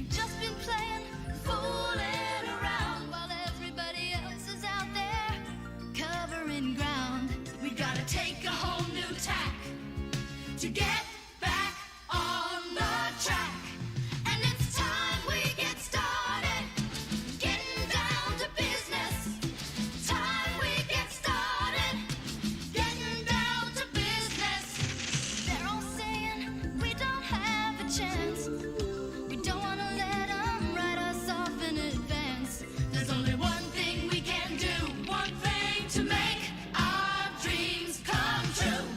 We've just been playing, fooling around while everybody else is out there covering ground. We gotta take a whole new tack to get back on the track. And it's time we get started, getting down to business. Time we get started, getting down to business. They're all saying we don't have a chance. We don't want to let them write us off in advance. There's only one thing we can do, one thing to make our dreams come true.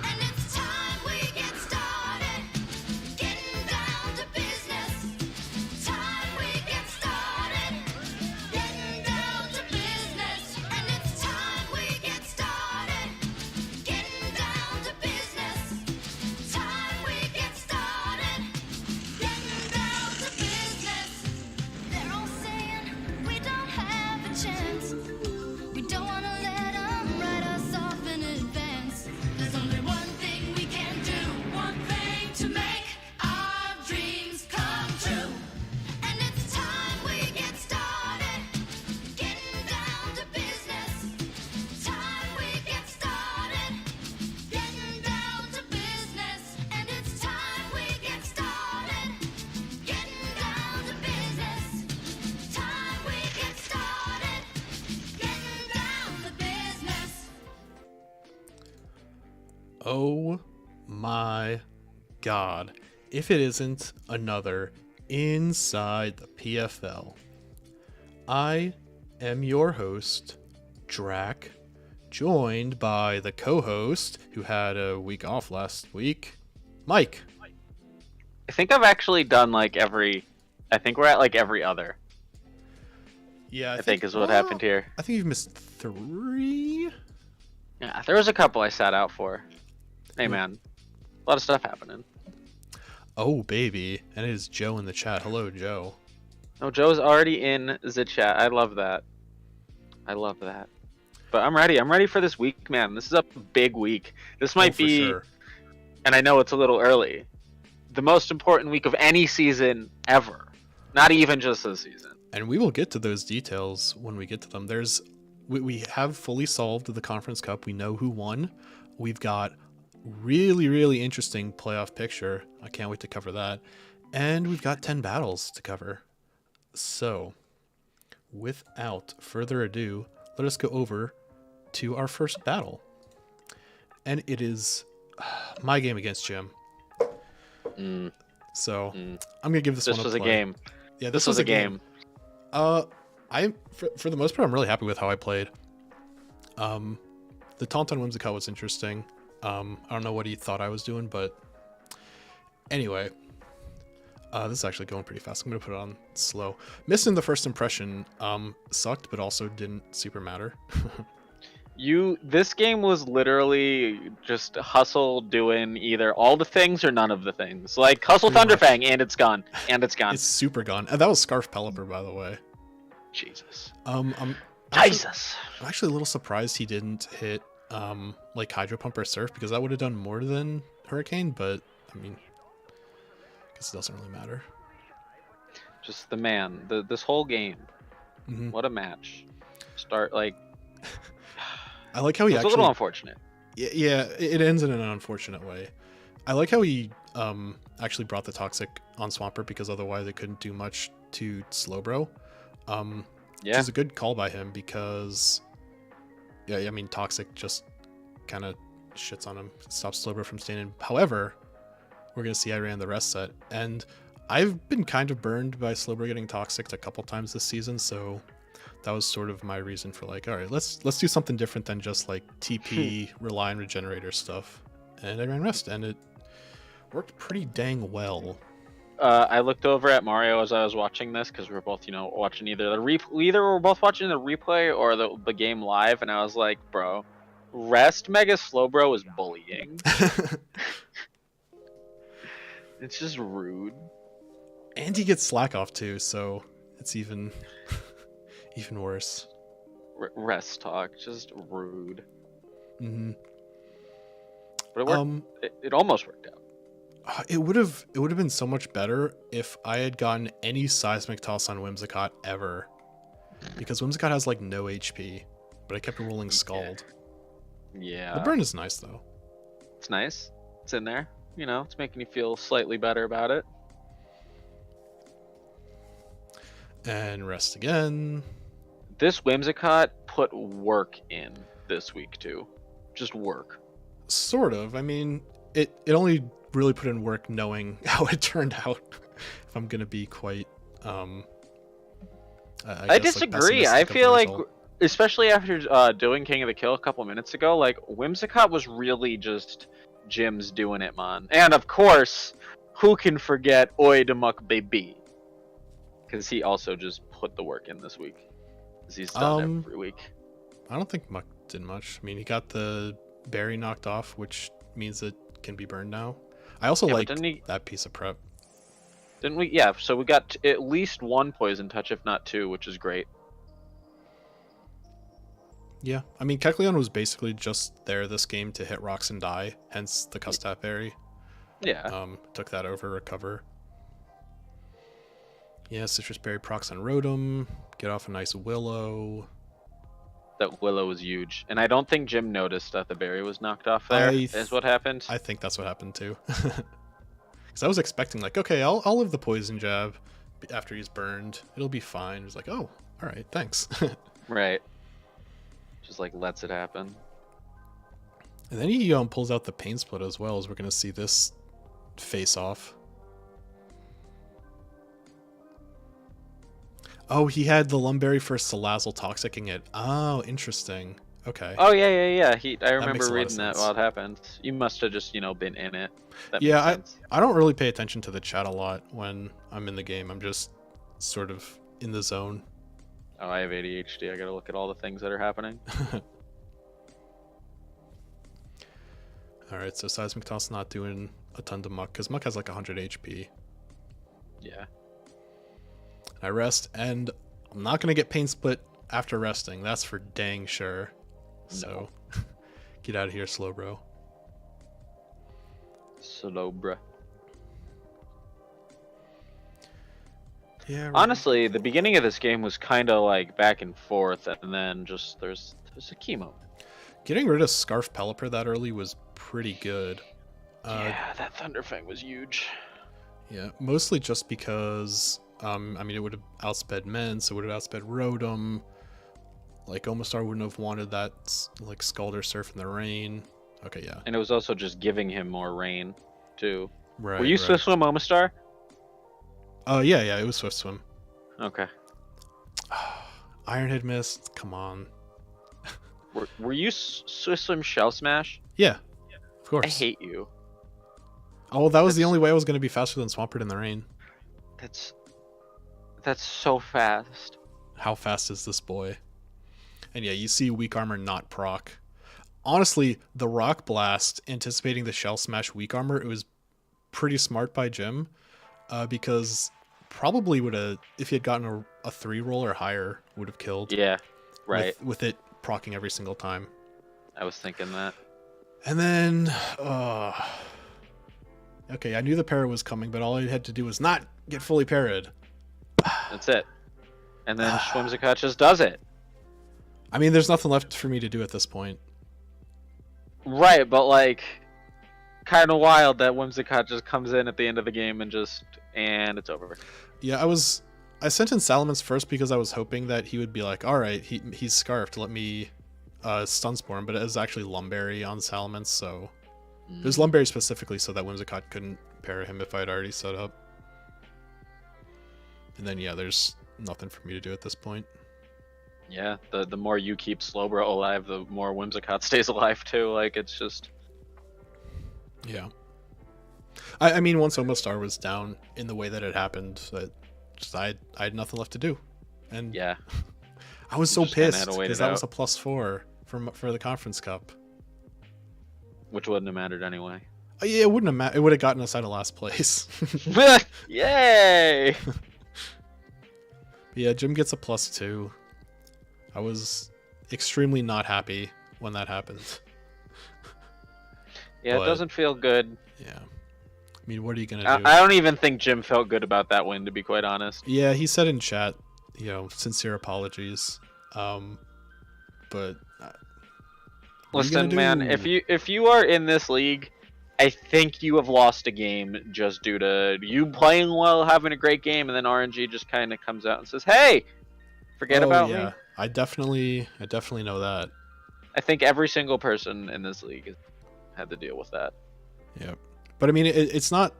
And it's time we get started, getting down to business. Time we get started, getting down to business. And it's time we get started, getting down to business. Time we get started, getting down to business. They're all saying we don't have a chance. We don't want to let them write us off in advance. There's only one thing we can do, one thing to make our dreams come true. And it's time we get started, getting down to business. Time we get started, getting down to business. And it's time we get started, getting down to business. Time we get started, getting down to business. Oh my god. If it isn't another Inside the PFL. I am your host, Drac, joined by the co-host who had a week off last week, Mike. I think I've actually done like I think we're at like every other. Yeah, I think is what happened here. I think you've missed 3. Yeah, there was a couple I sat out for. Hey man, a lot of stuff happening. Oh, baby. And it is Joe in the chat. Hello, Joe. Oh, Joe's already in the chat. I love that. I love that. But I'm ready. I'm ready for this week, man. This is a big week. This might For be, sure. and I know it's a little early, the most important week of any season ever. Not even just this season. And we will get to those details when we get to them. We have fully solved the Conference Cup. We know who won. We've got really interesting playoff picture. I can't wait to cover that. And we've got 10 battles to cover. So, without further ado, let us go over to our first battle. And it is my game against Jim. So, I'm going to give this one a play. This was a game. Yeah, This was a game. For the most part, I'm really happy with how I played. The taunt on Whimsicott was interesting. I don't know what he thought I was doing, but anyway, this is actually going pretty fast. I'm gonna put it on slow. Missing the first impression sucked, but also didn't super matter. This game was literally just Hustle doing either all the things or none of the things. Like Hustle Pretty Thunderfang, and it's gone. And it's gone. It's super gone. And that was Scarf Pelipper, by the way. Jesus. I'm Jesus. actually a little surprised he didn't hit like Hydro Pump or Surf, because that would have done more than Hurricane, but I mean, I guess it doesn't really matter. Just the man. This whole game. Mm-hmm. What a match. Start like. I like how he It's actually. a little unfortunate. Yeah, it ends in an unfortunate way. I like how he actually brought the Toxic on Swampert, because otherwise it couldn't do much to Slowbro. Which is a good call by him, because yeah, I mean, Toxic just kind of shits on him, stops Slowbro from staying in. However, we're gonna see I ran the rest set, and I've been kind of burned by Slowbro getting Toxic a couple times this season, so that was sort of my reason for like, all right, let's do something different than just like TP rely on regenerator stuff. And I ran rest, and it worked pretty dang well. I looked over at Mario as I was watching this, because we were both, watching either we're both watching the replay or the game live, and I was like, bro, rest Mega Slowbro is bullying. It's just rude. And he gets Slack off too, so it's even worse. Rest talk, just rude. Mm-hmm. But it worked. It almost worked out. It would have been so much better if I had gotten any seismic toss on Whimsicott ever, because Whimsicott has like no HP, but I kept rolling Scald. Yeah. The burn is nice though. It's nice. It's in there. You know, it's making you feel slightly better about it. And rest again. This Whimsicott put work in this week too. Just work. Sort of. I mean, it only really put in work knowing how it turned out. If I'm gonna be quite I disagree. I feel like, especially after doing King of the Kill a couple minutes ago, like Whimsicott was really just Jim's doing it, man. And of course, who can forget Oi de Muck Baby? Because he also just put the work in this week. Because he's done every week. I don't think Muck did much. I mean, he got the berry knocked off, which means it can be burned now. I also like that piece of prep. Didn't we? Yeah, so we got at least one poison touch, if not two, which is great. Yeah, I mean, Kecleon was basically just there this game to hit rocks and die, hence the Custap berry. Yeah. Took that over recover. Yeah, Citrus Berry procs on Rotom. Get off a nice Willow. That Willow was huge. And I don't think Jim noticed that the berry was knocked off there, is what happened. I think that's what happened too. Because I was expecting, like, okay, I'll live the poison jab after he's burned. It'll be fine. It's like, oh, all right, thanks. Right. Just like lets it happen. And then he pulls out the Pain Split as well, as we're going to see this face off. Oh, he had the Lumberry for Salazzle toxicking it. Oh, interesting. Okay. Oh, yeah. I remember reading that while it happened. You must have just, been in it. Yeah, I don't really pay attention to the chat a lot when I'm in the game. I'm just sort of in the zone. Oh, I have ADHD. I gotta look at all the things that are happening. Alright, so Seismic Toss not doing a ton to Muck, because Muck has like 100 HP. Yeah. I rest, and I'm not going to get Pain Split after resting. That's for dang sure. So, get out of here, Slowbro. Slowbro. Yeah. Right. Honestly, the beginning of this game was kind of like back and forth, and then just there's a key moment. Getting rid of Scarf Pelipper that early was pretty good. Yeah, that Thunderfang was huge. Yeah, mostly just because, I mean, it would have outsped Mence, it would have outsped Rotom. Like, Omastar wouldn't have wanted that, like, Scalder Surf in the rain. Okay, yeah. And it was also just giving him more rain, too. Right. Were you Swift Swim Omastar? Yeah, it was Swift Swim. Okay. Iron Head missed, come on. Were you Swift Swim Shell Smash? Yeah, of course. I hate you. Oh, that was the only way I was going to be faster than Swampert in the rain. That's so fast. How fast is this boy? And yeah, you see Weak Armor not proc. Honestly, the Rock Blast, anticipating the Shell Smash Weak Armor, it was pretty smart by Jim, because probably would have, if he had gotten a 3-roll or higher, would have killed. Yeah, right. With it proccing every single time. I was thinking that. And then, okay, I knew the para was coming, but all I had to do was not get fully parried. That's it. And then Whimsicott just does it. I mean, there's nothing left for me to do at this point. Right, but like, kind of wild that Whimsicott just comes in at the end of the game and it's over. Yeah, I sent in Salamence first because I was hoping that he would be like, all right, he's scarfed, let me stun spore him, but it was actually Lumberry on Salamence, so it was Lumberry specifically so that Whimsicott couldn't para him if I had already set up. And then yeah, there's nothing for me to do at this point. Yeah, the more you keep Slowbro alive, the more Whimsicott stays alive too. Like, it's just... Yeah. I mean, once Omastar was down in the way that it happened, I had nothing left to do. And yeah, I was so pissed because that was a +4 for the Conference Cup. Which wouldn't have mattered anyway. Yeah, it wouldn't have mattered. It would have gotten us out of last place. Yay! Yeah, Jim gets a +2. I was extremely not happy when that happened. Yeah, but it doesn't feel good. Yeah. mean, what are you gonna do? I don't even think Jim felt good about that win, to be quite honest. Yeah, he said in chat, sincere apologies. But listen, man, if you are in this league, I think you have lost a game just due to you playing well, having a great game, and then RNG just kind of comes out and says, "Hey, forget about me." I definitely know that. I think every single person in this league had to deal with that. Yeah, but I mean, it's not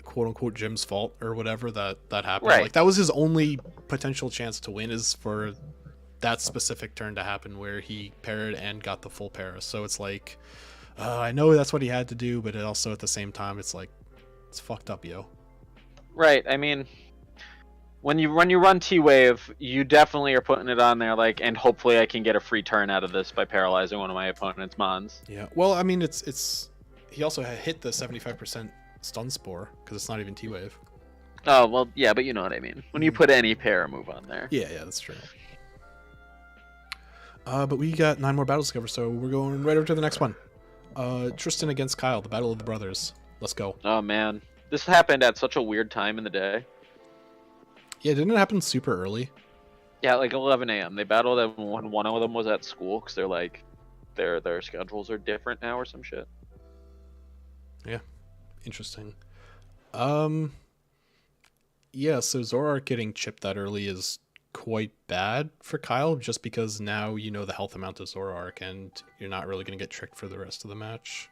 quote unquote Jim's fault or whatever that happened. Right. Like that was his only potential chance to win, is for that specific turn to happen where he parried and got the full para. So it's like, I know that's what he had to do, but it also at the same time, it's like, it's fucked up, yo. Right. I mean, when you run T-Wave, you definitely are putting it on there, like, and hopefully I can get a free turn out of this by paralyzing one of my opponent's mons. Yeah. Well, I mean, it's he also hit the 75% stun spore because it's not even T-Wave. Oh well, yeah, but you know what I mean. When you put any para move on there. Yeah, that's true. But we got 9 more battles to cover, so we're going right over to the next one. Tristan against Kyle, the Battle of the Brothers. Let's go. Oh man, this happened at such a weird time in the day. Yeah, didn't it happen super early? Yeah, like 11 a.m. They battled when one of them was at school because they're like, their schedules are different now or some shit. Yeah, interesting. Yeah, so Zoroark getting chipped that early is quite bad for Kyle, just because now you know the health amount of Zoroark and you're not really going to get tricked for the rest of the match.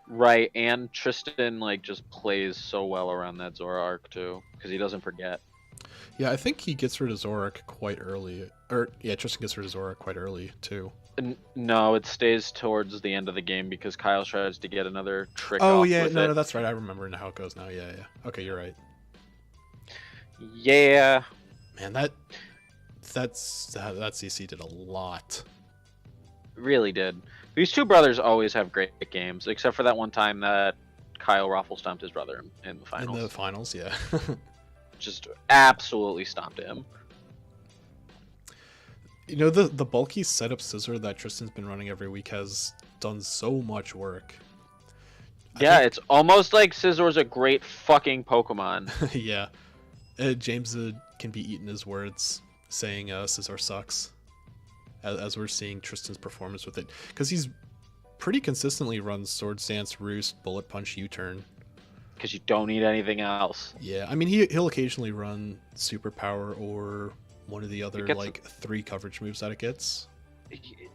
Right, and Tristan like just plays so well around that Zoroark too, because he doesn't forget. Yeah, I think he gets rid of Zoroark quite early. Tristan gets rid of Zoroark quite early too. No, it stays towards the end of the game because Kyle tries to get another trick off. No, that's right. I remember now how it goes now. Yeah. Okay, you're right. Yeah. Man, that CC did a lot. Really did. These two brothers always have great games, except for that one time that Kyle Raffle stomped his brother in the finals. In the finals, yeah. Just absolutely stomped him. You know, the bulky setup scissor that Tristan's been running every week has done so much work. Yeah, it's almost like Scissor's a great fucking Pokemon. Yeah. James can be eating his words, saying Scizor sucks. As we're seeing Tristan's performance with it. Because he's pretty consistently runs Swords Dance, Roost, Bullet Punch, U-Turn. Because you don't need anything else. Yeah, I mean, he'll occasionally run Superpower or one of the other, like, 3 coverage moves that it gets.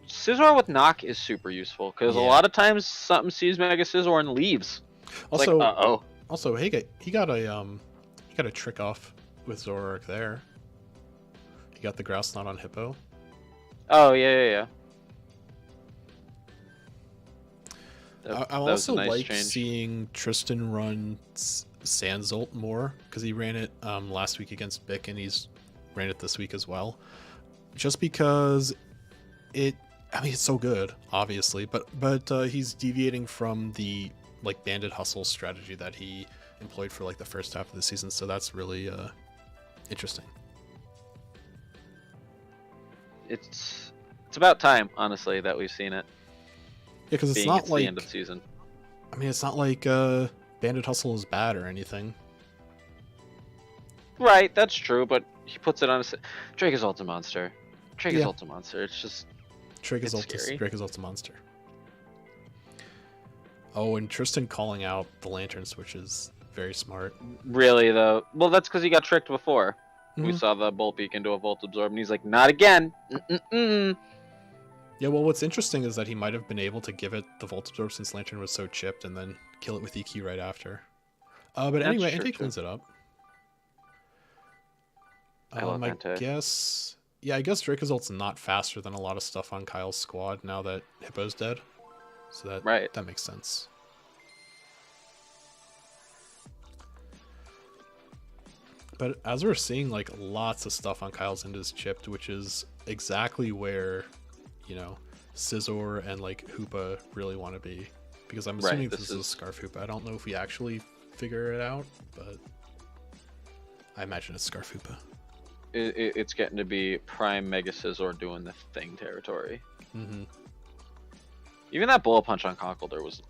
Scizor with Knock is super useful, because a lot of times something sees Mega Scizor and leaves. It's also, like, Also, hey, he got a trick off with Zoroark there. He got the Grouse Knot on Hippo. Oh, yeah. I also like seeing Tristan run Sandzolt more, because he ran it last week against Bick, and he's ran it this week as well. Just because it's so good, obviously, but he's deviating from the like Bandit Hustle strategy that he employed for like the first half of the season, so that's really interesting. It's about time, honestly, that we've seen it. Yeah, because it's not like the end of season. I mean, it's not like Bandit Hustle is bad or anything. Right, that's true, but he puts it on Drake is Ultra Monster. Drake is Ultra Monster. It's just Drake is Ultra Monster. Oh, and Tristan calling out the Lantern Switch is very smart. Really, though? Well, that's because he got tricked before. We saw the Bolt Beak into a Volt Absorb, and he's like, not again! Yeah, well, what's interesting is that he might have been able to give it the Volt Absorb since Lantern was so chipped, and then kill it with EQ right after. But anyway, Entei cleans it up. I guess Dracozold's not faster than a lot of stuff on Kyle's squad now that Hippo's dead. So that makes sense. But as we're seeing, like, lots of stuff on Kyle's end is chipped, which is exactly where, Scizor and, like, Hoopa really want to be. Because I'm assuming this is a Scarf Hoopa. I don't know if we actually figure it out, but I imagine it's Scarf Hoopa. It's getting to be prime Mega Scizor doing the thing territory. Mm-hmm. Even that Bullet Punch on Conkeldurr was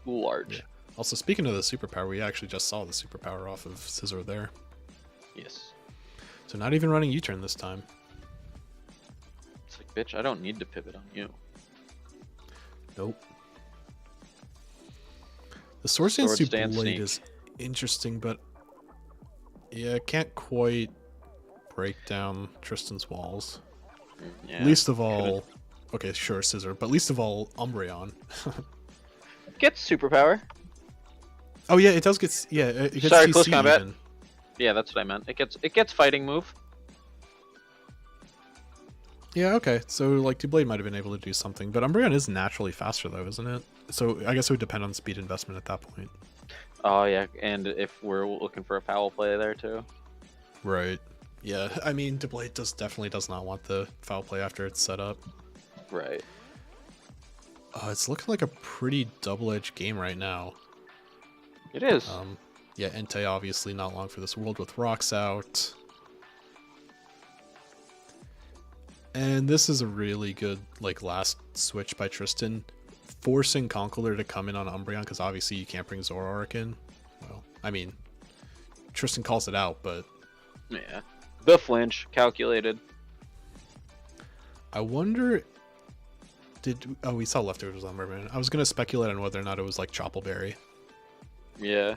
large. Yeah. Also, speaking of the superpower, we actually just saw the superpower off of Scizor there. Yes. So not even running U-turn this time. It's like, bitch, I don't need to pivot on you. Nope. The Sword Stance Sword Stance Blade Sneak. is interesting, but yeah, can't quite break down Tristan's walls. Yeah. Least of all, okay, sure, Scizor, but least of all, Umbreon. Gets superpower. Oh yeah, it does get, yeah, it gets Sorry, TC close combat. even. Yeah, that's what I meant. It gets fighting move. Yeah, okay, so like Doublade might have been able to do something, but Umbreon is naturally faster though, isn't it? So I guess it would depend on speed investment at that point. Oh yeah, and if we're looking for a foul play there too. Right. Yeah, I mean, Doublade definitely does not want the foul play after it's set up. Right. It's looking like a pretty double-edged game right now. It is. Yeah, Entei obviously not long for this world with rocks out. And this is a really good like last switch by Tristan, forcing Conkeldurr to come in on Umbreon because obviously you can't bring Zoroark in. Well, I mean, Tristan calls it out, but Yeah. The flinch, calculated. I wonder, we saw leftovers on Umbreon. I was gonna speculate on whether or not it was like Choppleberry. Yeah.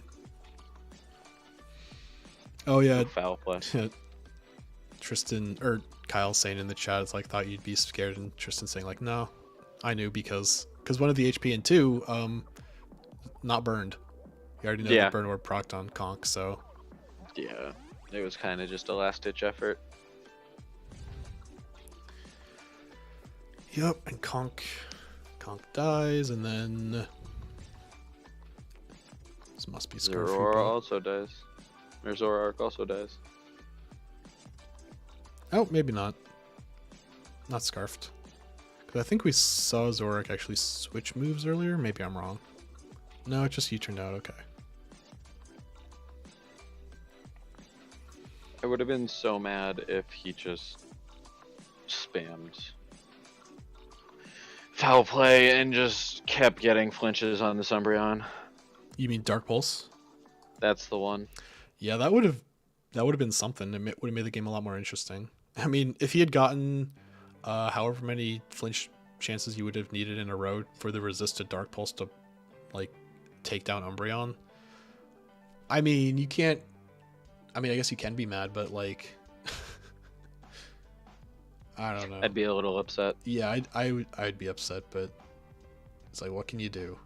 Oh yeah, Foul play. Tristan or Kyle saying in the chat, it's like thought you'd be scared, and Tristan saying like, no, I knew because one of the HP in 2, not burned. You already know that burn orb procced on Conk, so Yeah. It was kind of just a last ditch effort. yep. And Conk dies, and then this must be Scarfy. Zoroark also dies. Or Zoroark also dies. Oh, maybe not. Not Scarfed. Because I think we saw Zoroark actually switch moves earlier. Maybe I'm wrong. No, it just U-turned out. Okay. I would have been so mad if he just spammed foul play and just kept getting flinches on this Umbreon. You mean Dark Pulse? That's the one. Yeah, that would have been something. It would have made the game a lot more interesting. I mean, if he had gotten however many flinch chances you would have needed in a row for the resisted Dark Pulse to like take down Umbreon. I mean, you can't. I mean, I guess you can be mad, but like, I don't know. I'd be a little upset. Yeah, I'd be upset, but it's like, what can you do?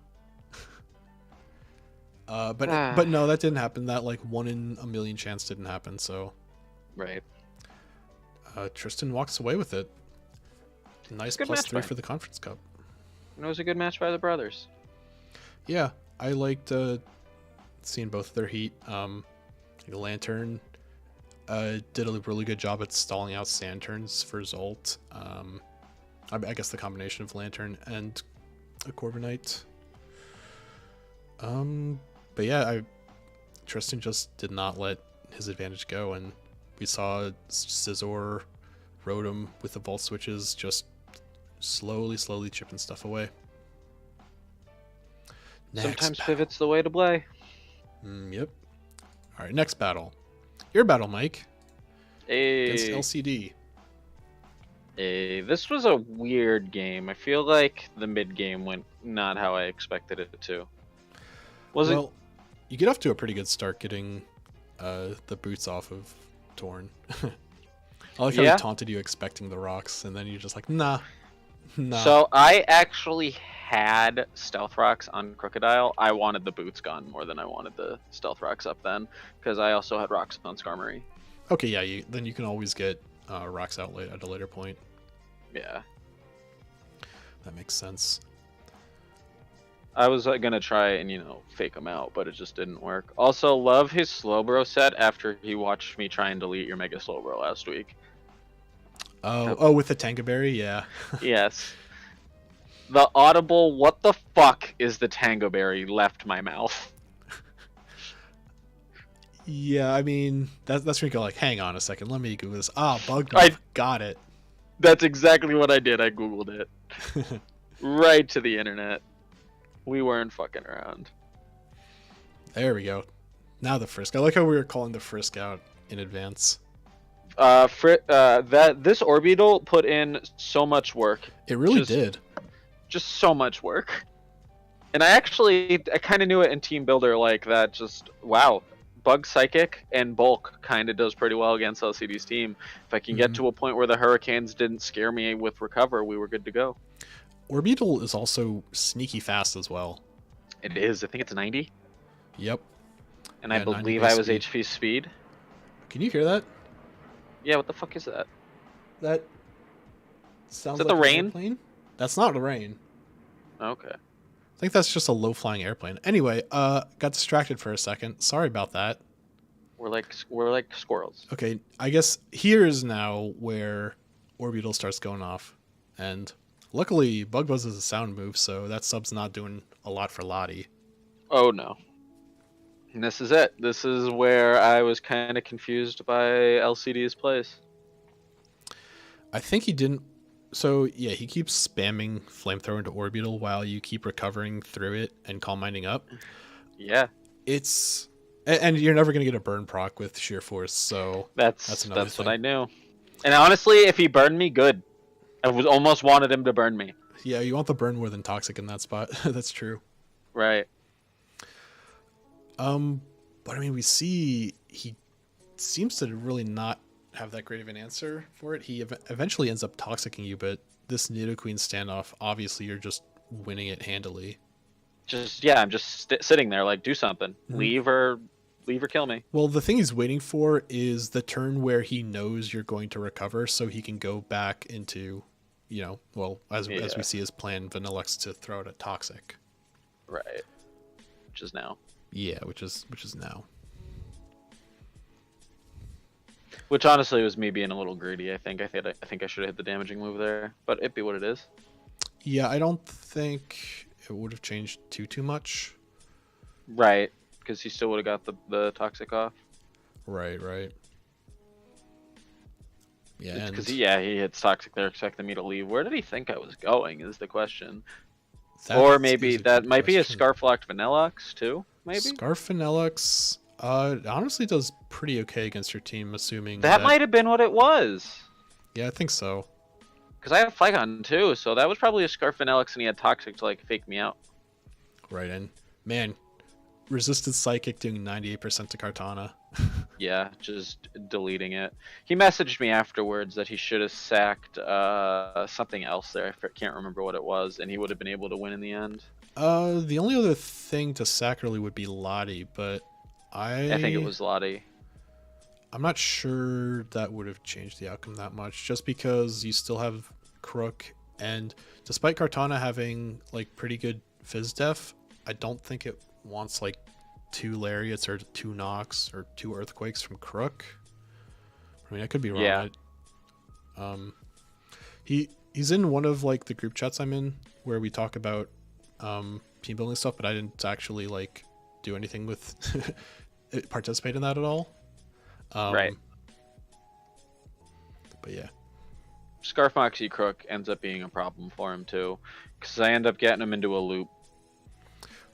But no, that didn't happen. That like 1 in a million chance didn't happen. So, Right. Tristan walks away with it. Nice Good plus match 3 by for the Conference Cup. And it was a good match by the brothers. Yeah, I liked seeing both of their heat. The Lantern did a really good job at stalling out sand turns for Zolt. I guess the combination of Lantern and a Corviknight. But yeah, Tristan just did not let his advantage go, and we saw Scizor Rotom with the Volt switches just slowly chipping stuff away. Sometimes battle. pivot's the way to play. Yep. All right, next battle. Your battle, Mike. Against Hey, LCD. this was a weird game. I feel like the mid game went not how I expected it to. Well, you get off to a pretty good start getting the boots off of Torn. I like how he taunted you expecting the rocks, and then you're just like, nah. So I actually had Stealth Rocks on Crocodile. I wanted the boots gone more than I wanted the Stealth Rocks up then, because I also had rocks on Skarmory. Okay, yeah, then you can always get rocks out at a later point. Yeah. That makes sense. I was gonna try and, fake him out, but it just didn't work. Also, love his Slowbro set after he watched me try and delete your Mega Slowbro last week. Oh, with the Tangaberry, yeah. Yes. The audible, what the fuck is the Tangoberry left my mouth. Yeah, I mean, that's when you go like, hang on a second, let me Google this. Bug got it. That's exactly what I did. I Googled it. Right to the internet. We weren't fucking around. There we go. Now the frisk. I like how we were calling the frisk out in advance. This orbital put in so much work. It really did. Just so much work. And I kind of knew it in Team Builder, like that. Just wow, Bug Psychic and Bulk kind of does pretty well against LCD's team. If I can get to a point where the Hurricanes didn't scare me with Recover, we were good to go. Orbital is also sneaky fast as well. It is. I think it's 90. Yep. And I believe I was HP speed. Can you hear that? Yeah, what the fuck is that? That sounds like the an rain? Airplane? That's not the rain. Okay. I think that's just a low-flying airplane. Anyway, got distracted for a second. Sorry about that. We're like squirrels. Okay, I guess here is now where Orbital starts going off. And luckily, Bug Buzz is a sound move, so that sub's not doing a lot for Lottie. Oh, no. And this is it. This is where I was kind of confused by LCD's plays. I think he didn't... So, yeah, he keeps spamming Flamethrower into Orbital while you keep recovering through it and Calm Minding up. Yeah. It's... And you're never going to get a burn proc with Sheer Force, so... That's what I knew. And honestly, if he burned me, good. I almost wanted him to burn me. Yeah, you want the burn more than Toxic in that spot. That's true. Right. But I mean, we see he seems to really not have that great of an answer for it. He eventually ends up toxicking you, but this Nidoqueen standoff, obviously you're just winning it handily. I'm just sitting there like, do something. Leave or kill me. Well, the thing he's waiting for is the turn where he knows you're going to recover, so he can go back into, as we see his plan, Vanillux to throw out a Toxic. Right. Which is now. Yeah, which is now. Which honestly was me being a little greedy. I think I should have hit the damaging move there, but it be what it is. Yeah, I don't think it would have changed too much. Right, because he still would have got the Toxic off. Right. Yeah, because he hits Toxic there, expecting me to leave. Where did he think I was going? Is the question. Or maybe that might be a Scarf Locked Vanillux too. Maybe Scarf Vanillux honestly does pretty okay against your team, assuming that might have been what it was. Yeah, I think so. Because I have Flygon too, so that was probably a Scarf Vanillux, and he had Toxic to like fake me out. Right, and man, Resisted Psychic doing 98% to Kartana. Yeah, just deleting it. He messaged me afterwards that he should have sacked something else there. I can't remember what it was, and he would have been able to win in the end. The only other thing to sack really would be Lottie, but I think it was Lottie. I'm not sure that would have changed the outcome that much, just because you still have Crook, and despite Kartana having like pretty good Fizz Def, I don't think it wants like 2 Lariats or 2 Knocks or 2 Earthquakes from Crook. I mean, I could be wrong. Yeah. He's in one of like the group chats I'm in where we talk about team building stuff, but I didn't actually like do anything with participate in that at all. Right. But yeah. Scarf Moxie Crook ends up being a problem for him too, because I end up getting him into a loop.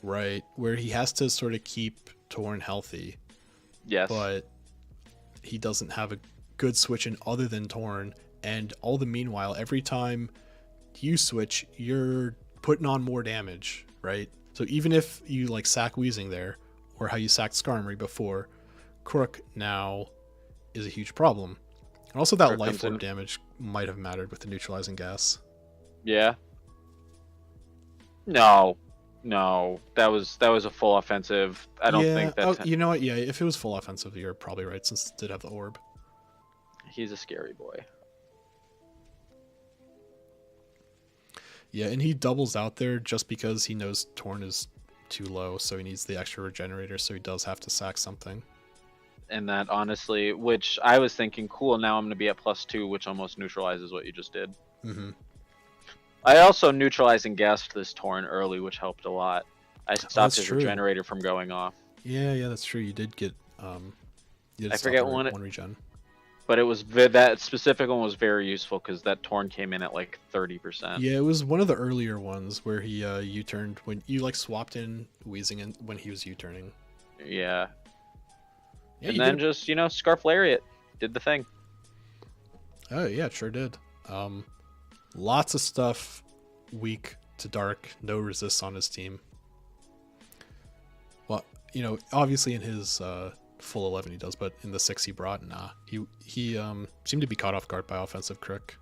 Right, where he has to sort of keep Torn healthy. Yes. But he doesn't have a good switch in other than Torn, and all the meanwhile, every time you switch, you're putting on more damage, right? So even if you like sack Weezing there, or how you sacked Skarmory before, Crook now is a huge problem. And also that Crook Life Orb damage might have mattered with the neutralizing gas. Yeah. No, that was a full offensive. I don't think that. Oh, you know what? Yeah, if it was full offensive, you're probably right, since it did have the orb. He's a scary boy. Yeah, and he doubles out there just because he knows Torn is too low, so he needs the extra regenerator, so he does have to sack something. And that honestly, which I was thinking, cool, now I'm going to be at +2, which almost neutralizes what you just did. Mm-hmm. I also neutralized and gassed this Torn early, which helped a lot. I stopped his true. regenerator from going off. Yeah, that's true. You did get I forget one regen. But it was that specific one was very useful because that Torn came in at like 30%. Yeah, it was one of the earlier ones where he U-turned when you like swapped in Weezing when he was U-turning. Yeah. Yeah, And you then did just, Scarf Lariat did the thing. Oh yeah, it sure did. Lots of stuff weak to dark, no resists on his team. Well, obviously in his full 11 he does, but in the 6 he brought, nah. He seemed to be caught off guard by offensive Crook.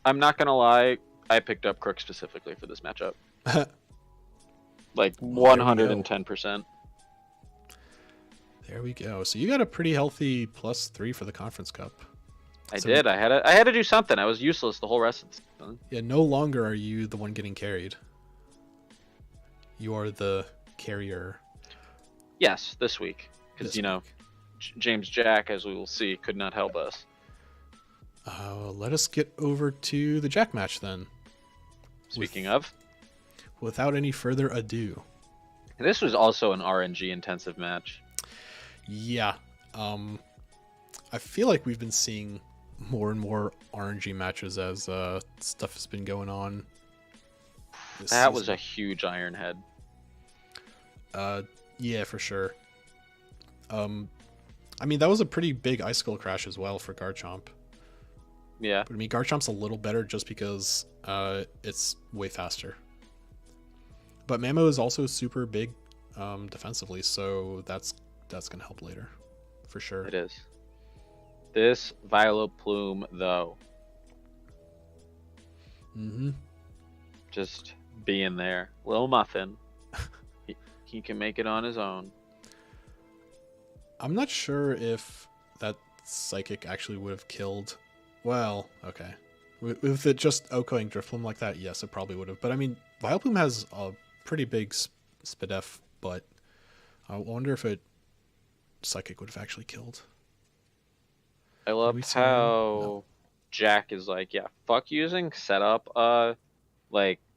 I'm not going to lie, I picked up Crook specifically for this matchup. Like 110%. There we go. So you got a pretty healthy +3 for the Conference Cup. I did. I had to do something. I was useless the whole rest of the season. Yeah, no longer are you the one getting carried. You are the carrier. Yes, this week. Because, James Jack, as we will see, could not help us. Let us get over to the Jack match then. Speaking of. Without any further ado. This was also an RNG intensive match. Yeah. I feel like we've been seeing more and more RNG matches as stuff has been going on. That was a huge Iron Head. Yeah, for sure. I mean, that was a pretty big Icicle crash as well for Garchomp. Yeah. But I mean, Garchomp's a little better just because it's way faster. But Mamo is also super big defensively, so that's going to help later, for sure. It is. This Vileplume, though. Mm-hmm. Just being there. Lil Muffin. He can make it on his own. I'm not sure if that Psychic actually would have killed. Well, okay. With it just Okoing Drifloon like that, yes, it probably would have. But I mean, Vileplume has a pretty big Spadef, but I wonder if it Psychic would have actually killed. I love how Jack is like, yeah, fuck using setup,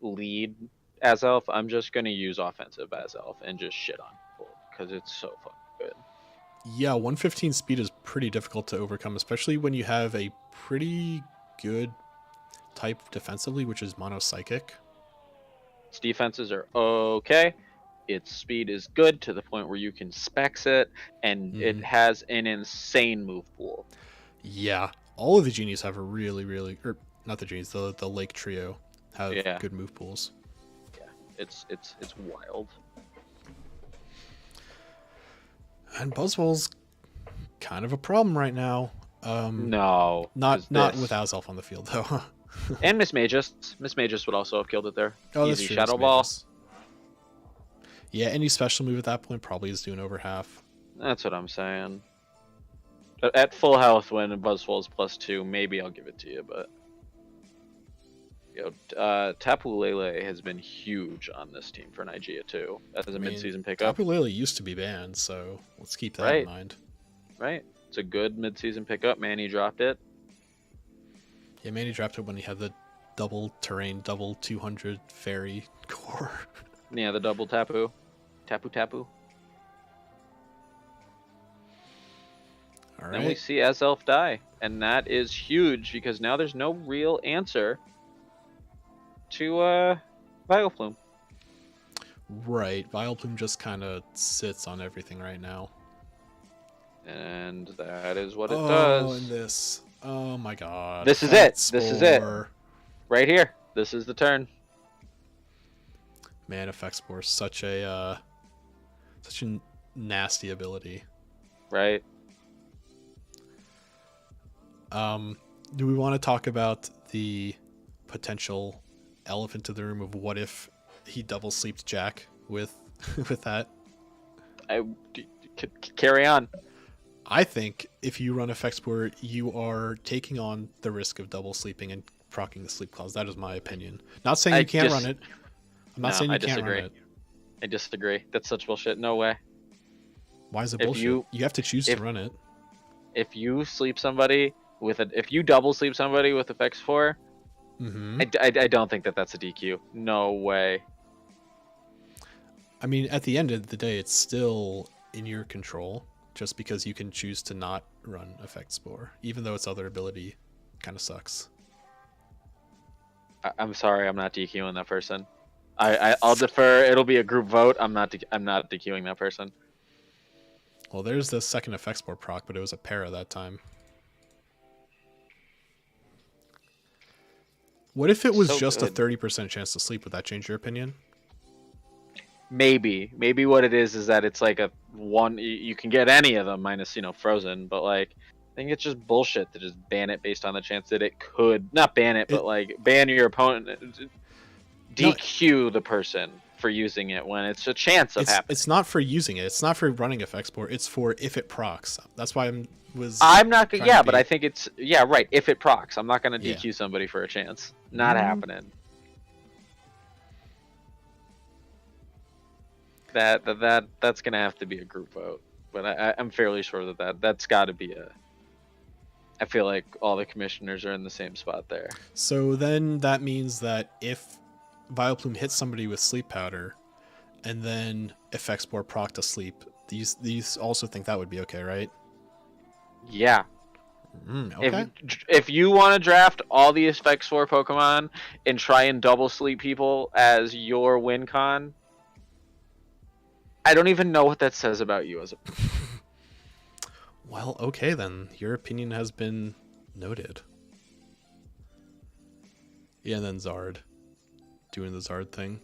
lead as elf. I'm just gonna use offensive as elf and just shit on people because it's so fucking good. Yeah, 115 speed is pretty difficult to overcome, especially when you have a pretty good type defensively, which is Mono Psychic. Its defenses are okay. Its speed is good to the point where you can specs it, and it has an insane move pool. Yeah, all of the genies have a really, or not the genies, the Lake Trio have good move pools. Yeah, it's wild. And Buzzwole's kind of a problem right now. No, not with Azelf on the field though. And Miss Magus would also have killed it there. Oh, easy that's true, Shadow Ball. Yeah, any special move at that point probably is doing over half. That's what I'm saying. At full health, when Buzzwole's +2, maybe I'll give it to you, but Tapu Lele has been huge on this team for Nigeria too as a mid-season pickup. Tapu Lele used to be banned, so let's keep that in mind. Right, it's a good mid-season pickup. Manny dropped it. Yeah, Manny dropped it when he had the double terrain, double 200 fairy core. Yeah, the double Tapu. All right. Then we see Azelf die, and that is huge because now there's no real answer to Vileplume. Right, Vileplume just kind of sits on everything right now. And that is what it does. Oh, and this. Oh my god. This is it. This is it. Right here. This is the turn. Man, Effect Spore, such a nasty ability. Right. Do we want to talk about the potential elephant in the room of what if he double sleeped Jack with that? Carry on. I think if you run Effect Spore, you are taking on the risk of double sleeping and proccing the sleep clause. That is my opinion. Not saying you can't run it. I'm not saying you can't run it. I disagree. That's such bullshit. No way. Why is it bullshit? You have to choose to run it. If you sleep somebody if you double sleep somebody with Effect Spore, I don't think that's a DQ. No way. I mean, at the end of the day, it's still in your control, just because you can choose to not run Effect Spore, even though its other ability kind of sucks. I'm sorry, I'm not DQing that person. I'll defer. It'll be a group vote. I'm not DQing that person. Well, there's the second effect spore proc, but it was a para that time. What if it was So just good. a 30% chance to sleep? Would that change your opinion? Maybe what it is that it's like a one. You can get any of them minus frozen, but like I think it's just bullshit to just ban it based on the chance that it could not ban it, but like ban your opponent, DQ the person for using it when it's a chance of happening. It's not for using it. It's not for running effect spore. It's for if it procs. That's why I'm not gonna. Yeah, but I think it's right. If it procs, I'm not gonna DQ somebody for a chance. Not happening. That's gonna have to be a group vote, but I'm fairly sure that's got to be a. I feel like all the commissioners are in the same spot there. So then that means that if Vileplume hits somebody with sleep powder, and then effect spore proc to sleep, these also think that would be okay, right? Yeah. Okay. If you want to draft all the effect spore Pokemon and try and double sleep people as your win con. I don't even know what that says about you as a. Well, okay then. Your opinion has been noted. Yeah, and then Zard. Doing the Zard thing.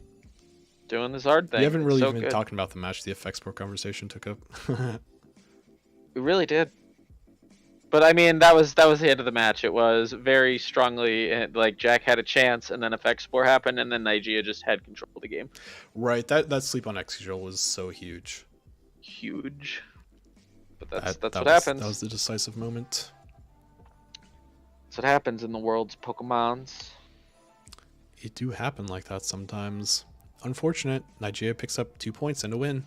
Doing the Zard thing. We haven't really even been talking about the match the effect spore conversation took up. We really did. But I mean, that was the end of the match. It was very strongly like Jack had a chance, and then effect spore happened, and then Nigeria just had control of the game. Right, that sleep on Excadrill was so huge. Huge. But that's what happens. happens. That was the decisive moment. That's what happens in the world's Pokemons. It do happen like that sometimes. Unfortunate. Nigeria picks up 2 points and a win.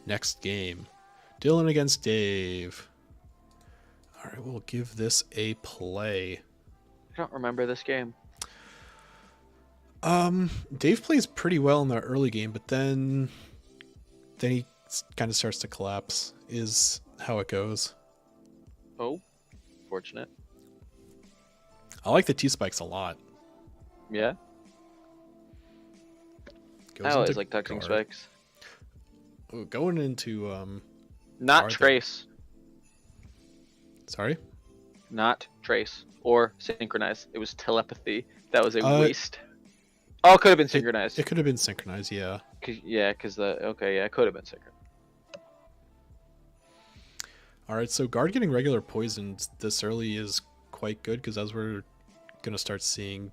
Next game. Dylan against Dave. Alright, we'll give this a play. I don't remember this game. Dave plays pretty well in the early game, but then he kind of starts to collapse, is how it goes. Oh, fortunate. I like the T-Spikes a lot. Yeah? I always like touching spikes. Ooh, going into not Trace. Sorry? Not Trace or Synchronize. It was telepathy. That was a waste. Oh, it could have been synchronized. It could have been synchronized, yeah. It could have been synchronized. Alright, so Guard getting regular poisoned this early is quite good, because as we're going to start seeing,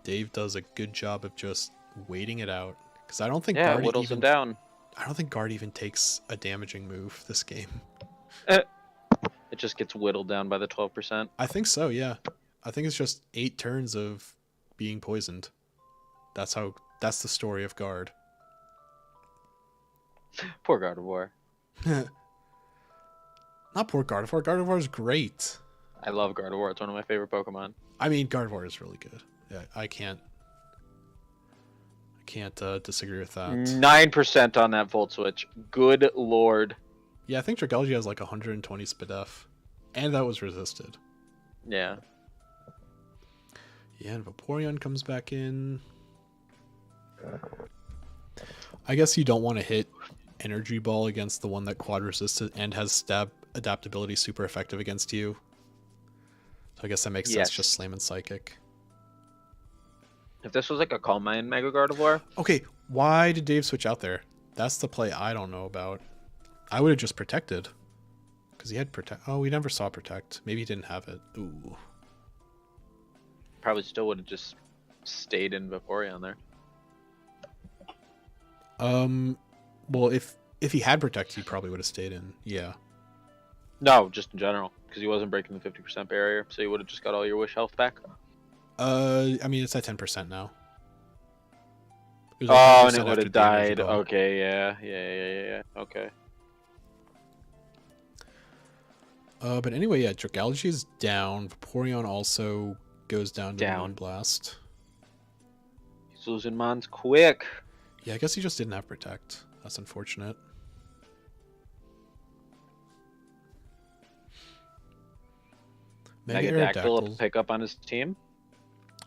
Dave does a good job of just waiting it out. Because I don't think Guard whittles him down. I don't think Guard even takes a damaging move this game. It just gets whittled down by the 12%. I think so, yeah. I think it's just 8 turns of being poisoned. That's the story of Guard. Poor Gardevoir. Not poor Gardevoir. Gardevoir is great. I love Gardevoir. It's one of my favorite Pokemon. I mean, Gardevoir is really good. Yeah, I can't disagree with that. 9% on that Volt Switch. Good lord. Yeah, I think Dragalge has like 120 Spadef. And that was resisted. Yeah. Yeah, and Vaporeon comes back in. I guess you don't want to hit Energy Ball against the one that quad resisted and has stab adaptability super effective against you. So I guess that makes sense, just slamming Psychic. If this was like a Calm Mind Mega Gardevoir. Okay, why did Dave switch out there? That's the play I don't know about. I would have just protected. Because he had protect. Oh, we never saw protect. Maybe he didn't have it. Ooh. Probably still would have just stayed in Vaporeon there. Well, if he had protect, he probably would have stayed in. Yeah. No, just in general, because he wasn't breaking the 50% barrier, so you would have just got all your wish health back. I mean, it's at 10% now. Oh, and it would have died. Okay, yeah. Okay. But anyway, yeah, Dragalge is down. Vaporeon also goes down to Moonblast. He's losing Mons quick. Yeah, I guess he just didn't have Protect. That's unfortunate. Mega Aerodactyl to pick up on his team.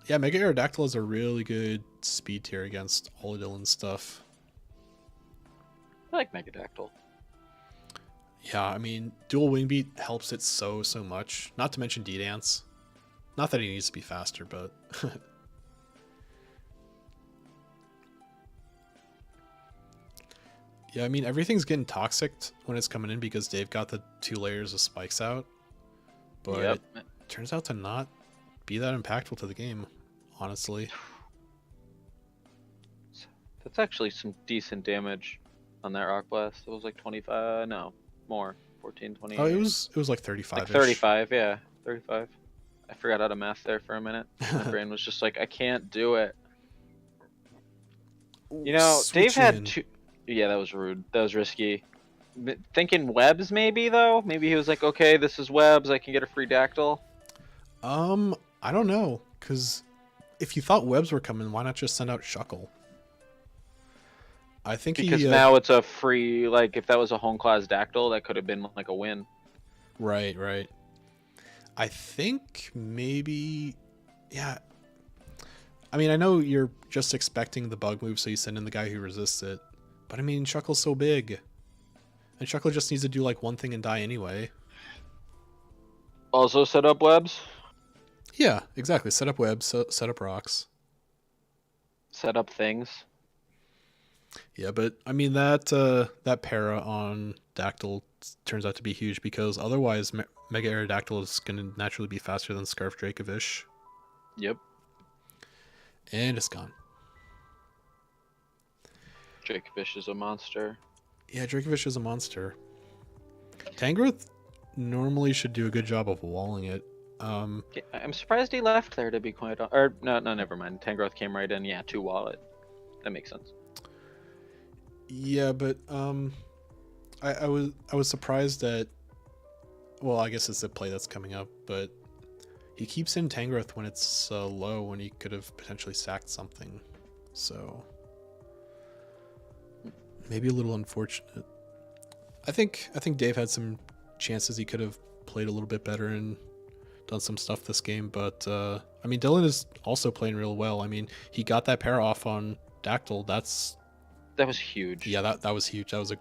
Yeah, Mega Aerodactyl is a really good speed tier against Oladil and stuff. like Megadactyl. Yeah, I mean, dual wing beat helps it so much. Not to mention D-Dance. Not that he needs to be faster, but... Yeah, I mean, everything's getting toxic when it's coming in because Dave got the 2 layers of spikes out. But it turns out to not be that impactful to the game, honestly. That's actually some decent damage on that Rock Blast. It was like 25, no, more. 14, 20. Oh, it was like 35. Like 35, yeah, 35. I forgot how to math there for a minute. My brain was just like, I can't do it. You know, Dave had 2. Yeah, that was rude. That was risky. Thinking webs, maybe though. Maybe he was like, okay, this is webs. I can get a free dactyl. I don't know, because if you thought webs were coming, why not just send out Shuckle? I think because now it's a free. Like if that was a home class dactyl, that could have been like a win. Right. I think maybe, yeah. I mean, I know you're just expecting the bug move, so you send in the guy who resists it. But I mean, Shuckle's so big. And Shuckle just needs to do like one thing and die anyway. Also set up webs? Yeah, exactly. Set up webs, set up rocks. Set up things. Yeah, but I mean, that para on Dactyl turns out to be huge because otherwise Mega Aerodactyl is going to naturally be faster than Scarf Dracovish. Yep. And it's gone. Dracovish is a monster. Yeah, Dracovish is a monster. Tangrowth normally should do a good job of walling it. I'm surprised he left there, to be quite honest. Or no, never mind. Tangrowth came right in. Yeah, to wall it. That makes sense. Yeah, but I was surprised that. Well, I guess it's the play that's coming up, but he keeps in Tangrowth when it's low, when he could have potentially sacked something. So maybe a little unfortunate. I think Dave had some chances he could have played a little bit better and done some stuff this game, but I mean, Dylan is also playing real well. I mean, he got that pair off on Dactyl. That was huge. Yeah, that was huge. That was a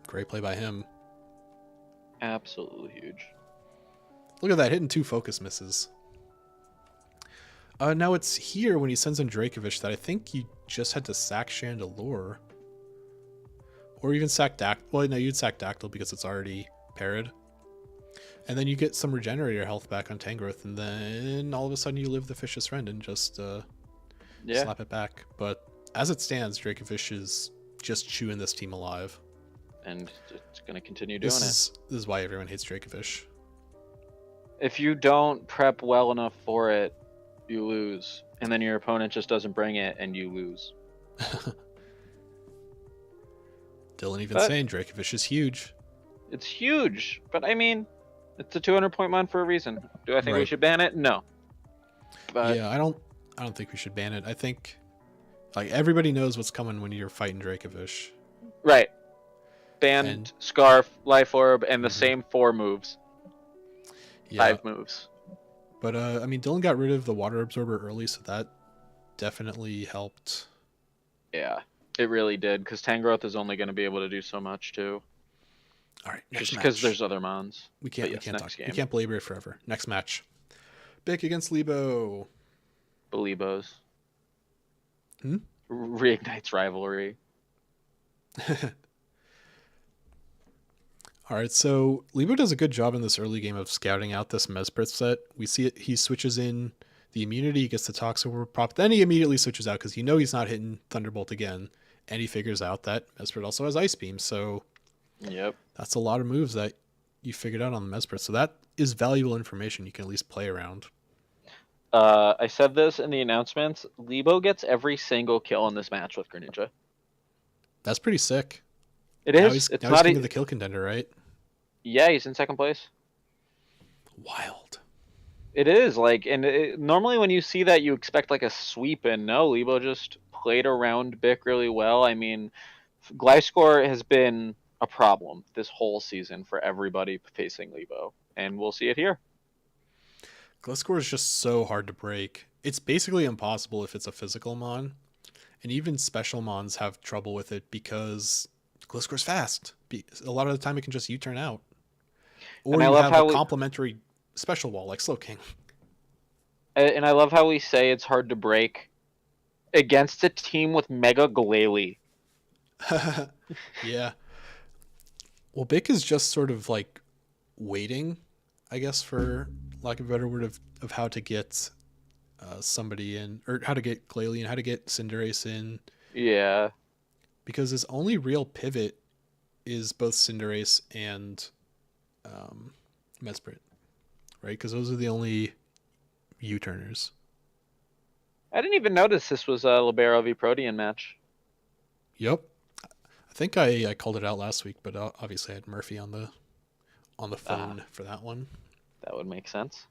great play by him. Absolutely huge. Look at that, hitting 2 focus misses. Now it's here when he sends in Dracovish that I think you just had to sack Chandelure. Or even sack Dactyl. Well, no, you'd sack Dactyl because it's already parried. And then you get some regenerator health back on Tangrowth, and then all of a sudden you live the Fish's Friend and just slap it back. But as it stands, Dracovish is just chewing this team alive. And it's going to continue doing it. This is why everyone hates Dracovish. If you don't prep well enough for it, you lose. And then your opponent just doesn't bring it, and you lose. Dylan even saying Dracovish is huge. It's huge, but I mean, it's a 200-point mon for a reason. Do I think we should ban it? No. But yeah, I don't think we should ban it. I think like everybody knows what's coming when you're fighting Dracovish. Right. Ban Scarf, Life Orb, and the same 4 moves. Yeah. 5 moves. But I mean, Dylan got rid of the Water Absorber early, so that definitely helped. Yeah, it really did, because Tangrowth is only going to be able to do so much too. All right, just because there's other mons. We can't belabor it forever. Next match, Bick against Lebo. Belebos. Reignites rivalry. All right, so Lebo does a good job in this early game of scouting out this Mesprit set. We see it. He switches in the immunity, he gets the Toxic Orb prop, then he immediately switches out because he's not hitting Thunderbolt again, and he figures out that Mesprit also has Ice Beam. So yep, that's a lot of moves that you figured out on the Mesprit. So that is valuable information you can at least play around. I said this in the announcements. Lebo gets every single kill in this match with Greninja. That's pretty sick. It is. It's not even the kill contender, right? Yeah, he's in 2nd place. Wild. It is normally when you see that, you expect like a sweep, and no, Lebo just played around Bick really well. I mean, Gliscor has been a problem this whole season for everybody facing Lebo, and we'll see it here. Gliscor is just so hard to break. It's basically impossible if it's a physical mon, and even special mons have trouble with it because Gliscor's fast. A lot of the time it can just U-turn out. Or And I you love have how a complementary special wall like Slowking. And I love how we say it's hard to break against a team with Mega Glalie. Yeah. Well, Bick is just sort of like waiting, I guess, for lack of a better word, of how to get somebody in, or how to get Glalie and how to get Cinderace in. Yeah. Because his only real pivot is both Cinderace and Mesprit, right? Because those are the only U-turners. I didn't even notice this was a Libero v Protean match. Yep. I think I called it out last week, but obviously I had Murphy on the phone for that one. That would make sense.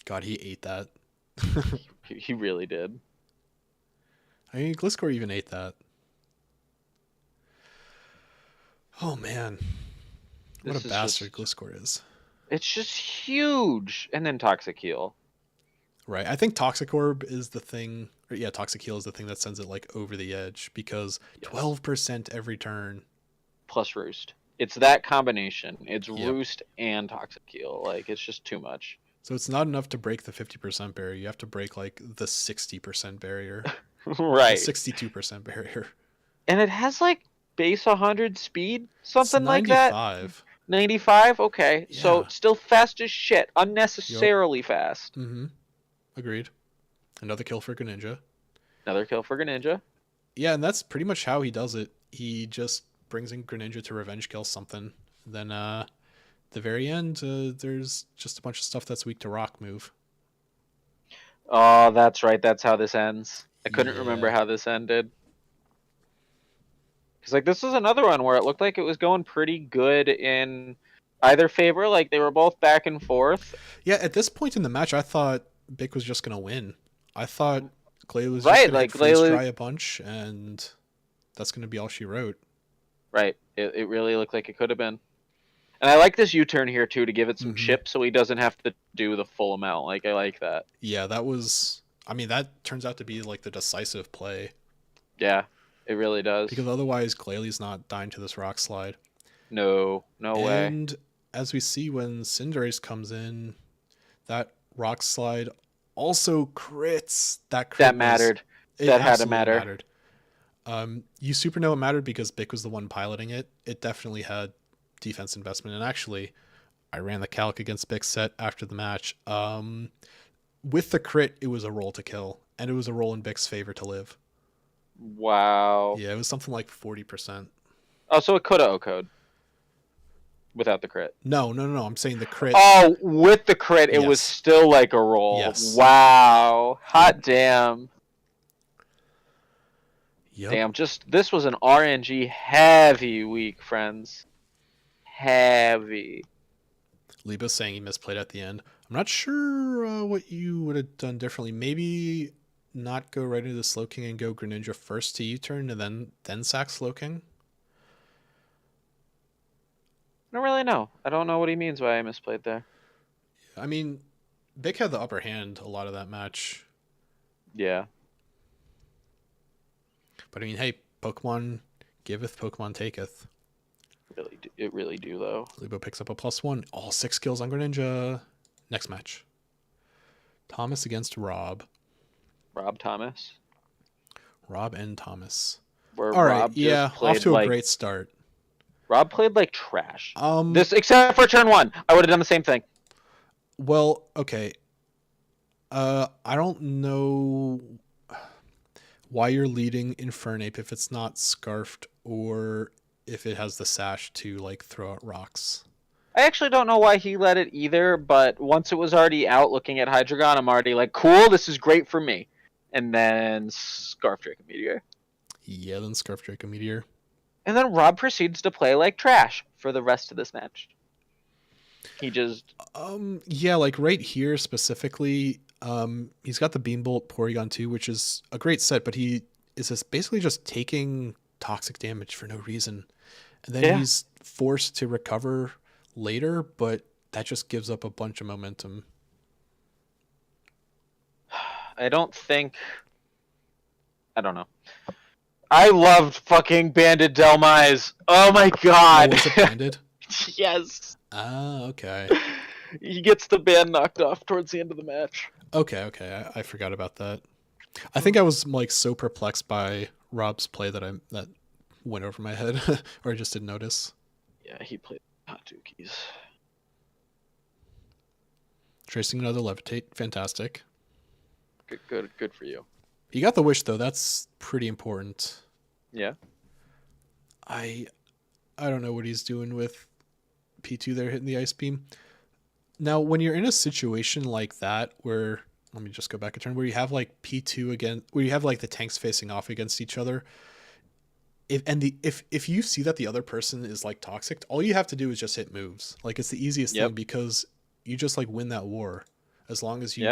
God, he ate that. He really did. I mean, Gliscor even ate that. Oh, man. What a bastard Gliscor is. It's just huge. And then Toxic Heal. Right. I think Toxic Orb is the thing. Or yeah, Toxic Heal is the thing that sends it like over the edge because 12% every turn. Plus Roost. It's that combination. It's Roost and Toxic Heal. Like, it's just too much. So it's not enough to break the 50% barrier. You have to break like the 60% barrier. Right. The 62% barrier. And it has like base 100 speed? Something like that? 95. 95? Okay. Yeah. So still fast as shit. Unnecessarily fast. Mm-hmm. Agreed. Another kill for Greninja. Another kill for Greninja. Yeah, and that's pretty much how he does it. He just brings in Greninja to revenge kill something. Then at the very end, there's just a bunch of stuff that's weak to Rock move. Oh, that's right. That's how this ends. I couldn't remember how this ended. Because like this was another one where it looked like it was going pretty good in either favor. Like they were both back and forth. Yeah, at this point in the match, I thought Bick was just gonna win. I thought Glalie was just gonna freeze dry a bunch, and that's gonna be all she wrote. Right. It really looked like it could have been. And I like this U-turn here too to give it some chip, so he doesn't have to do the full amount. Like I like that. Yeah, that was. I mean, that turns out to be like the decisive play. Yeah, it really does. Because otherwise, Glalie's not dying to this rock slide. No way. And as we see when Cinderace comes in, that rock slide also crits. That mattered. That had to matter. Mattered. You super know it mattered because Bick was the one piloting it. It definitely had defense investment. And actually, I ran the calc against Bick's set after the match. With the crit, it was a roll to kill, and it was a roll in Bick's favor to live. Wow. Yeah, it was something like 40%. Oh, so it could have OHKO'd without the crit. No. I'm saying the crit. Oh, with the crit, it was still like a roll. Yes. Wow. Hot damn. Yep. Damn, this was an RNG heavy week, friends. Heavy. Liba's saying he misplayed at the end. I'm not sure what you would have done differently. Maybe not go right into the Slowking and go Greninja first to U-turn and then sack Slowking? I don't really know. I don't know what he means by I misplayed there. I mean, Bick had the upper hand a lot of that match. Yeah. But I mean, hey, Pokemon giveth, Pokemon taketh. It really do, though. Libo picks up a +1. All 6 kills on Greninja. Next match. Thomas against Rob. Rob Thomas. Rob and Thomas. Where all right, Rob off to a great start. Rob played like trash. Except for turn 1. I would have done the same thing. Well, okay. I don't know why you're leading Infernape if it's not Scarfed or if it has the sash to like throw out rocks. I actually don't know why he let it either, but once it was already out looking at Hydreigon, I'm already like, cool, this is great for me. And then Scarf Draco Meteor. Yeah, then Scarf Draco Meteor. And then Rob proceeds to play like trash for the rest of this match. He just... yeah, like right here specifically, he's got the Beambolt Porygon 2, which is a great set, but he is basically just taking toxic damage for no reason. And then he's forced to recover later, but that just gives up a bunch of momentum. I don't know. I loved fucking Banded Delmise. Oh my Oh, god. was it banded? Yes. Ah, okay. He gets the band knocked off towards the end of the match. Okay. I forgot about that. I think I was like so perplexed by Rob's play that went over my head, or I just didn't notice. Yeah, he played Hadouki's. Tracing another levitate, fantastic. Good for you. He got the wish though. That's pretty important. Yeah. I don't know what he's doing with P2 there hitting the ice beam. Now, when you're in a situation like that where, let me just go back a turn, where you have like P2 again, where you have like the tanks facing off against each other, if you see that the other person is like toxic, all you have to do is just hit moves. Like it's the easiest thing because you just like win that war as long as you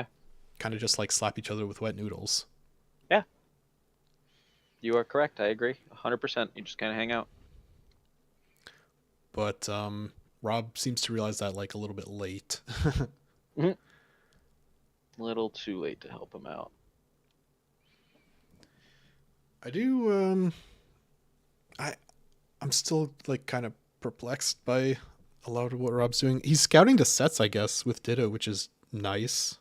kind of just like slap each other with wet noodles. Yeah. You are correct. I agree. 100%. You just kind of hang out. But Rob seems to realize that like a little bit late. A little too late to help him out. I do I'm still like kind of perplexed by a lot of what Rob's doing. He's scouting to sets, I guess, with Ditto, which is nice.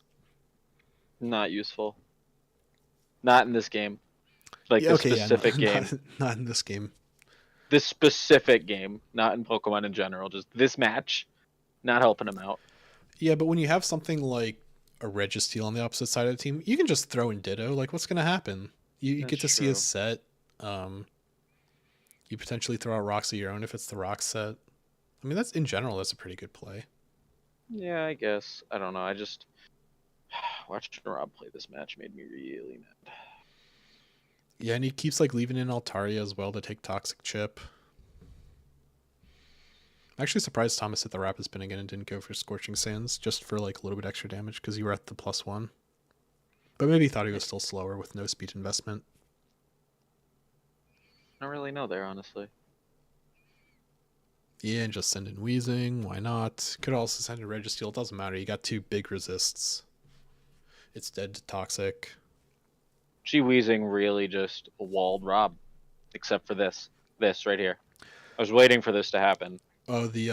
Not useful. Not in this game. Like this specific game. Not in this game. This specific game, not in Pokemon in general. Just this match, not helping him out. Yeah, but when you have something like a Registeel on the opposite side of the team, you can just throw in Ditto. Like, what's going to happen? You get to see a set. You potentially throw out rocks of your own if it's the rock set. I mean, that's in general, that's a pretty good play. Yeah, I guess. I don't know. I just watching Rob play this match made me really mad. Yeah, and he keeps like leaving in Altaria as well to take Toxic Chip. I'm actually surprised Thomas hit the Rapid Spin again and didn't go for Scorching Sands just for like a little bit extra damage because you were at the +1. But maybe he thought he was still slower with no speed investment. I don't really know there, honestly. Yeah, and just send in Wheezing. Why not? Could also send in Registeel. It doesn't matter. You got 2 big resists. It's dead to Toxic. Wheezing really just walled Rob, except for this right here. I was waiting for this to happen. Oh, the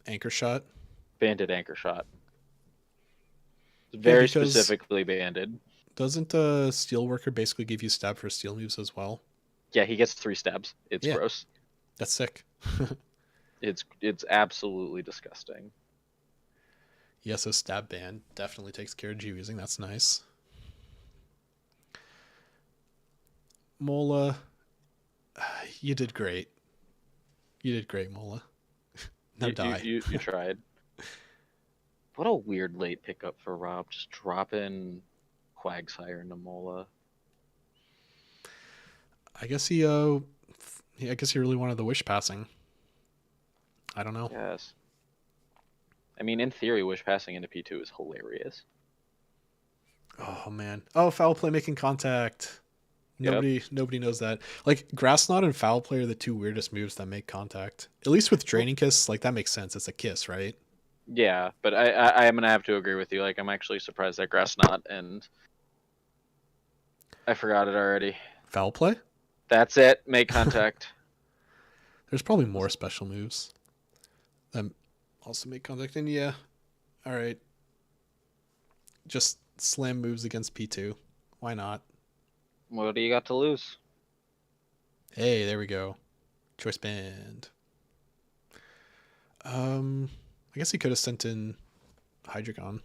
anchor shot? Banded anchor shot. Very specifically banded. Doesn't Steelworker basically give you stab for steel moves as well? Yeah, he gets 3 stabs. It's gross. That's sick. It's absolutely disgusting. Yeah, so stab ban definitely takes care of G-Weezing. That's nice. Mola, you did great. You did great, Mola. Now die. You tried. What a weird late pickup for Rob. Just dropping Quagsire into Mola. I guess he really wanted the wish passing. I don't know. Yes. I mean, in theory, wish passing into P2 is hilarious. Oh man. Oh, foul play making contact. Nobody knows that. Like Grass Knot and Foul Play are the 2 weirdest moves that make contact. At least with Draining Kiss, like that makes sense. It's a kiss, right? Yeah, but I am gonna have to agree with you. Like I'm actually surprised that Grass Knot and I forgot it already. Foul Play? That's it. Make contact. There's probably more special moves that also make contact. And yeah, all right. Just slam moves against P2. Why not? What do you got to lose? Hey, there we go. Choice band. I guess he could have sent in Hydreigon.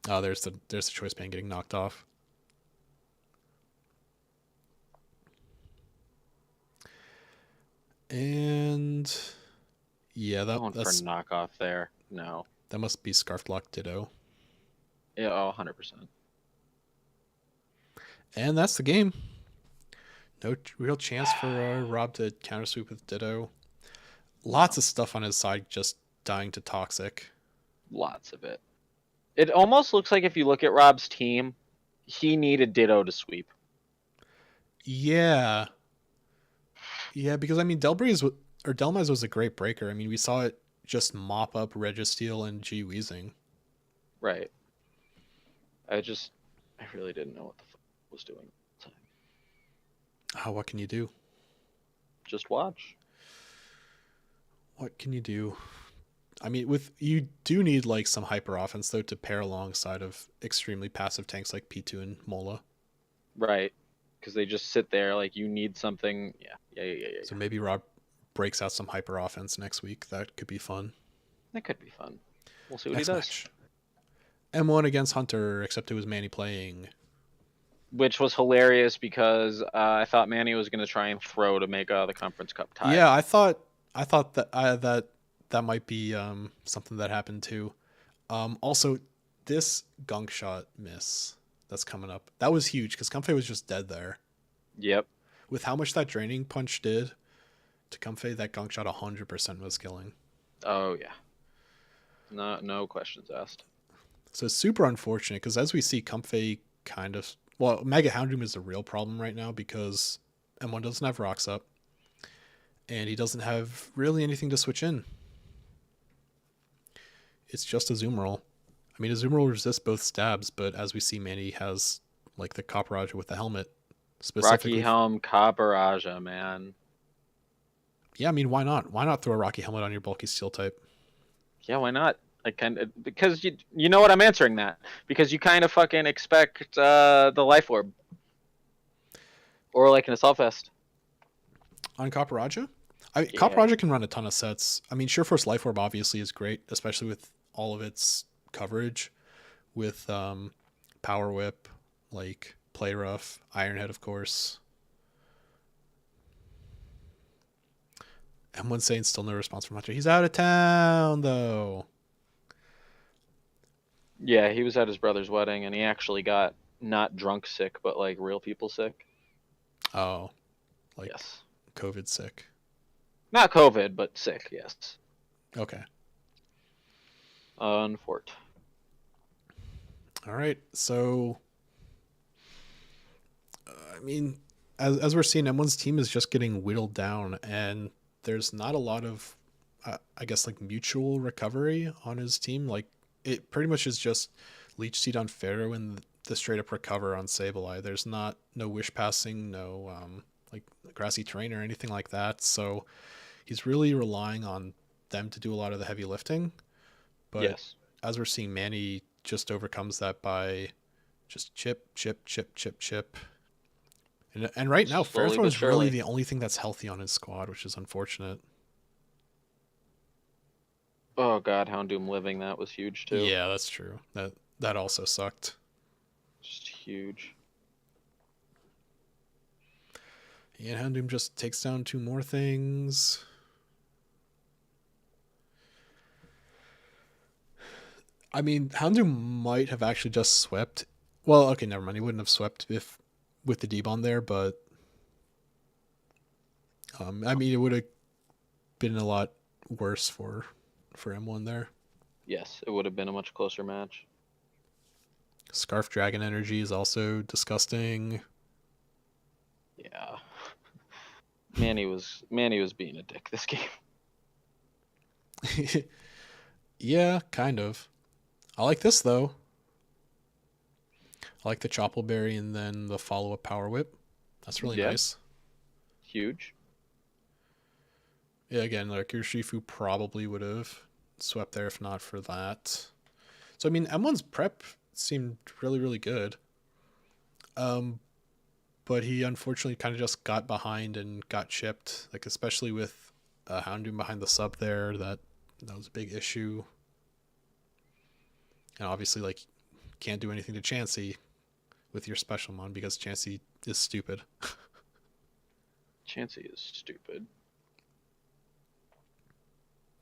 Oh, there's the choice band getting knocked off. And yeah, that's for knockoff there. No. That must be Scarf Block Ditto. Yeah, 100%. And that's the game. No real chance for Rob to counter sweep with Ditto. Lots of stuff on his side just dying to Toxic. Lots of it. It almost looks like if you look at Rob's team, he needed Ditto to sweep. Yeah. Yeah, because I mean Delmise was a great breaker. I mean, we saw it just mop up Registeel and G-Weezing. Right. I really didn't know what the fuck I was doing at the time. What can you do? Just watch. What can you do? I mean, you do need like some hyper offense though to pair alongside of extremely passive tanks like P2 and Mola. Right. Because they just sit there like you need something. Yeah. So maybe Rob breaks out some hyper offense next week. That could be fun. That could be fun. We'll see what Next he does. match. M1 against Hunter, except it was Manny playing. Which was hilarious because I thought Manny was going to try and throw to make the Conference Cup tie. Yeah, I thought that might be something that happened too. Also, this gunk shot miss that's coming up, that was huge because Comfey was just dead there. Yep. With how much that draining punch did to Comfey, that gunk shot 100% was killing. Oh yeah. No questions asked. So it's super unfortunate because as we see, Comfey kind of, well, Mega Houndoom is the real problem right now because M1 doesn't have rocks up and he doesn't have really anything to switch in. It's just a zoom roll. I mean, a zoom roll resists both stabs, but as we see, Manny has like the Copper with the helmet. Specifically, Rocky Helm Copper, man. Yeah, I mean, why not? Why not throw a Rocky Helmet on your bulky steel type? Yeah, why not? I kind of, because you know what I'm answering that, because you kind of fucking expect the Life Orb or like an Assault Vest On Copper Yeah. Copper can run a ton of sets. I mean, Sureforce Life Orb obviously is great, especially with all of its coverage with Power Whip, like Play Rough, Ironhead, of course. M1 saying still no response from Hunter. He's out of town, though. Yeah, he was at his brother's wedding, and he actually got not drunk sick, but like real people sick. Oh, like yes, COVID sick. Not COVID, but sick. Yes. Okay. Unfort. All right. So, I mean, as we're seeing, M1's team is just getting whittled down, and there's not a lot of, I guess, like mutual recovery on his team. Like, it pretty much is just Leech Seed on Pharaoh and the straight up recover on Sableye. There's no wish passing, no like grassy terrain or anything like that. So he's really relying on them to do a lot of the heavy lifting. But yes, as we're seeing, Manny just overcomes that by just chip. And right now, Slowly Fairthrow but is really surely. the only thing that's healthy on his squad, which is unfortunate. Oh god, Houndoom living, that was huge too. Yeah, that's true. That also sucked. Just huge. And Houndoom just takes down 2 more things. I mean, Houndoom might have actually just swept. Well, okay, never mind. He wouldn't have swept if with the D-Bomb there, but I mean, it would have been a lot worse for M1 there. Yes, it would have been a much closer match. Scarf Dragon Energy is also disgusting. Yeah. Manny was being a dick this game. Yeah, kind of. I like this though. I like the Choppleberry and then the follow-up Power Whip. That's really nice. Huge. Yeah, again, like your Shifu probably would have swept there if not for that. So I mean, M1's prep seemed really, really good. But he unfortunately kind of just got behind and got chipped. Like especially with Houndoom behind the sub there, that was a big issue. And obviously, like, can't do anything to Chansey with your special mon because Chansey is stupid. Chansey is stupid.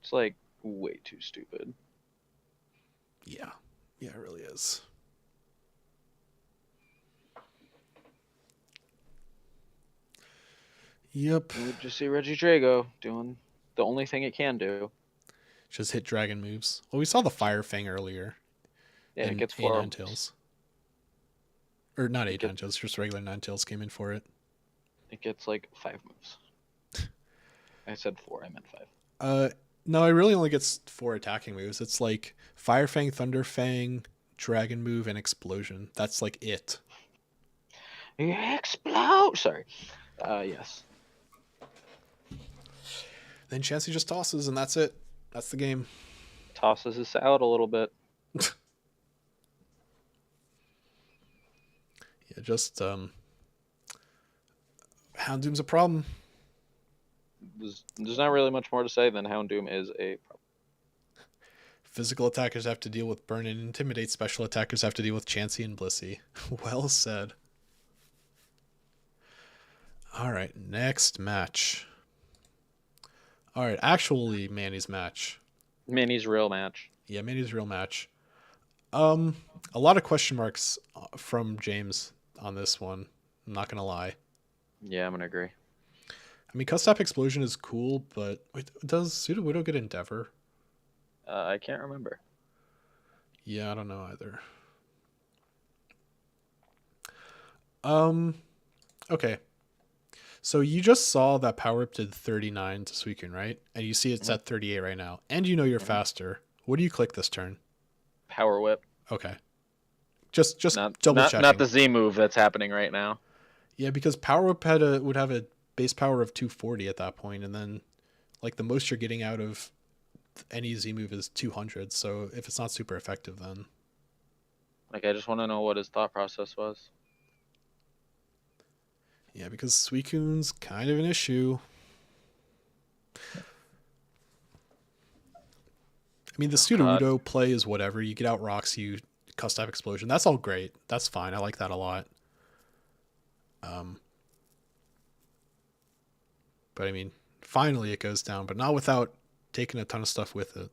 It's like way too stupid. Yeah, it really is. Yep. We just see Regidrago doing the only thing it can do. Just hit dragon moves. Well, we saw the Fire Fang earlier. Yeah, it gets 4 4 Ninetales. Or not 8 Ninetales, just regular Ninetales came in for it. It gets like 5 moves. I said 4, I meant 5. No, it really only gets 4 attacking moves. It's like Fire Fang, Thunder Fang, Dragon Move, and Explosion. That's like it. Explode! Sorry. Yes. Then Chansey just tosses, and that's it. That's the game. Tosses his salad a little bit. Yeah, just Houndoom's a problem. There's not really much more to say than Houndoom is a problem. Physical attackers have to deal with burn and intimidate. Special attackers have to deal with Chansey and Blissey. Well said. All right, next match. All right, actually Manny's match. Manny's real match. Yeah, Manny's real match. A lot of question marks from James on this one. I'm not gonna lie. Yeah, I'm gonna agree. I mean, Custap Explosion is cool, but wait, does Pseudo Widow get Endeavor? I can't remember. Yeah, I don't know either. Okay. So you just saw that Power Up did 39 to Suicune, right? And you see it's at 38 right now. And you know you're faster. What do you click this turn? Power Whip. Okay. Just Not, double not, checking. not the Z move that's happening right now. Yeah, because Power Whip would have a base power of 240 at that point, and then like the most you're getting out of any Z move is 200. So if it's not super effective, then Like, I just want to know what his thought process was. yeah, because Suicune's kind of an issue. I mean, the Pseudo-Udo play is whatever. You get out rocks, you Custap Explosion. That's all great. That's fine. I like that a lot. But I mean, finally it goes down, but not without taking a ton of stuff with it.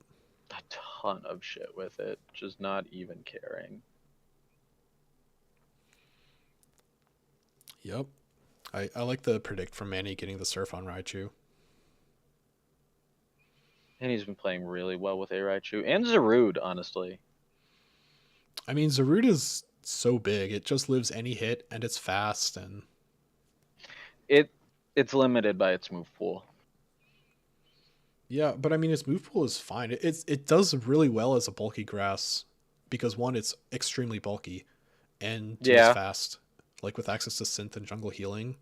A ton of shit with it. Just not even caring. Yep. I like the predict from Manny getting the Surf on Raichu. And he's been playing really well with A Raichu. And Zarude, honestly. I mean, Zarude is so big. It just lives any hit, and it's fast, and It's limited by its move pool. yeah, but I mean, its move pool is fine. It does really well as a bulky grass because one, it's extremely bulky, and two, it's fast. Like with access to Synth and Jungle Healing.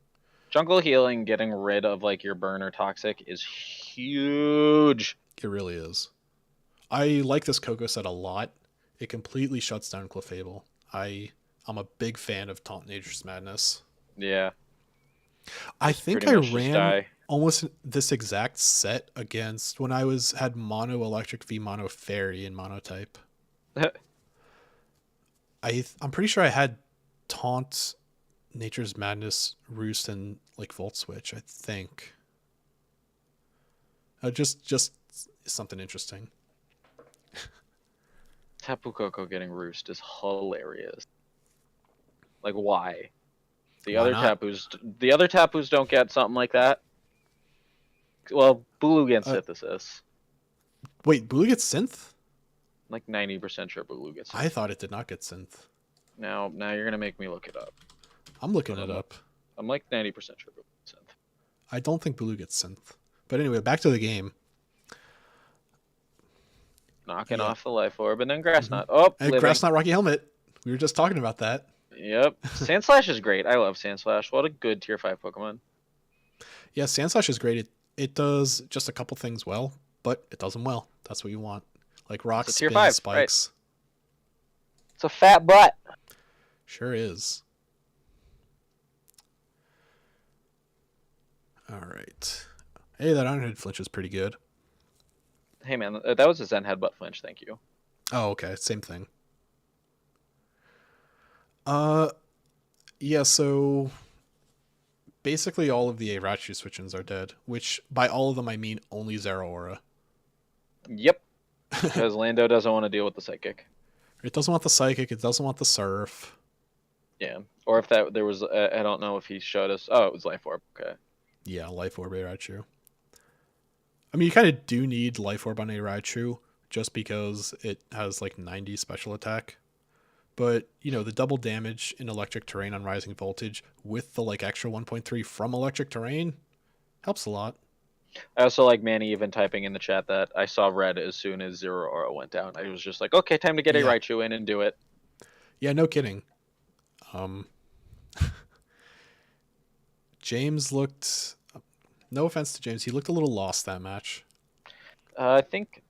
Jungle Healing, getting rid of like your burn or toxic is huge. It really is. I like this Coco set a lot. It completely shuts down Clefable. I'm a big fan of Taunt Nature's Madness. Yeah. I think I ran almost this exact set against when I had Mono Electric v Mono Fairy in Monotype. I'm pretty sure I had Taunt, Nature's Madness, Roost, and like Volt Switch. I think. Just something interesting. Tapu Koko getting Roost is hilarious. Like, why? The Why other not? Tapus don't get something like that. Well, Bulu gets Synthesis. Wait, Blue gets Synth? Like 90% sure Bulu gets Synth. I thought it did not get Synth. Now you're gonna make me look it up. I'm looking it up. I'm like 90% sure Bulu gets Synth. I don't think Blue gets Synth. But anyway, back to the game. Knocking off the Life Orb, and then Grass Knot. Oh, and Grass Knot Rocky Helmet. We were just talking about that. Yep. Sandslash is great. I love Sandslash. What a good tier 5 Pokemon. Yeah, Sandslash is great. It does just a couple things well, but it does them well. That's what you want. Like rocks, tier spin, 5, spikes. Right. It's a fat butt. Sure is. All right. Hey, that Ironhead flinch is pretty good. Hey, man, that was a Zen Headbutt flinch. Thank you. Oh, okay. Same thing. Yeah, so basically all of the Raichu switch-ins are dead, which by all of them I mean only Zeraora. Yep. Because Lando doesn't want to deal with the Psychic. It doesn't want the Psychic, it doesn't want the Surf. Yeah. Or if there was, I don't know if he showed us. Oh, it was Life Orb. Okay. Yeah, Life Orb Raichu. I mean, you kind of do need Life Orb on a Raichu just because it has like 90 special attack. But, you know, the double damage in Electric Terrain on Rising Voltage with the like extra 1.3 from Electric Terrain helps a lot. I also like Manny even typing in the chat that I saw red as soon as Zero Aura went down. I was just like, okay, time to get a Raichu in and do it. James looked. No offense to James, he looked a little lost that match. I think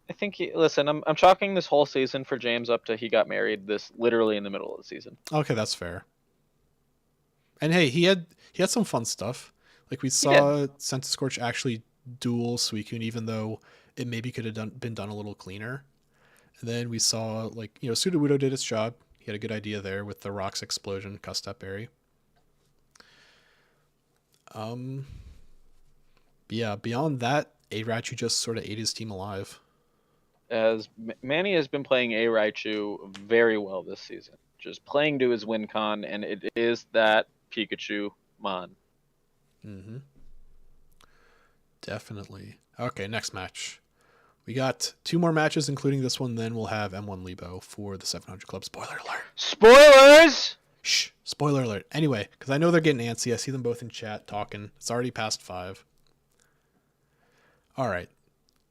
listen, I'm chalking this whole season for James up to he got married literally in the middle of the season. Okay, that's fair. And hey, he had some fun stuff. Like we saw Sense Scorch actually duel Suicune, even though it maybe could have been done a little cleaner. And then we saw Sudowoodo did its job. He had a good idea there with the Rocks Explosion, Custap Berry. Yeah, beyond that, A Raichu just sort of ate his team alive. As Manny has been playing A Raichu very well this season, just playing to his win con, and it is that Pikachu mon. Mm-hmm. Definitely. Okay, next match. We got 2 more matches, including this one. Then we'll have M1 Lebo for the 700 Club. Spoiler alert. Spoilers! Shh. Spoiler alert. Anyway, because I know they're getting antsy. I see them both in chat talking. It's already past 5. All right.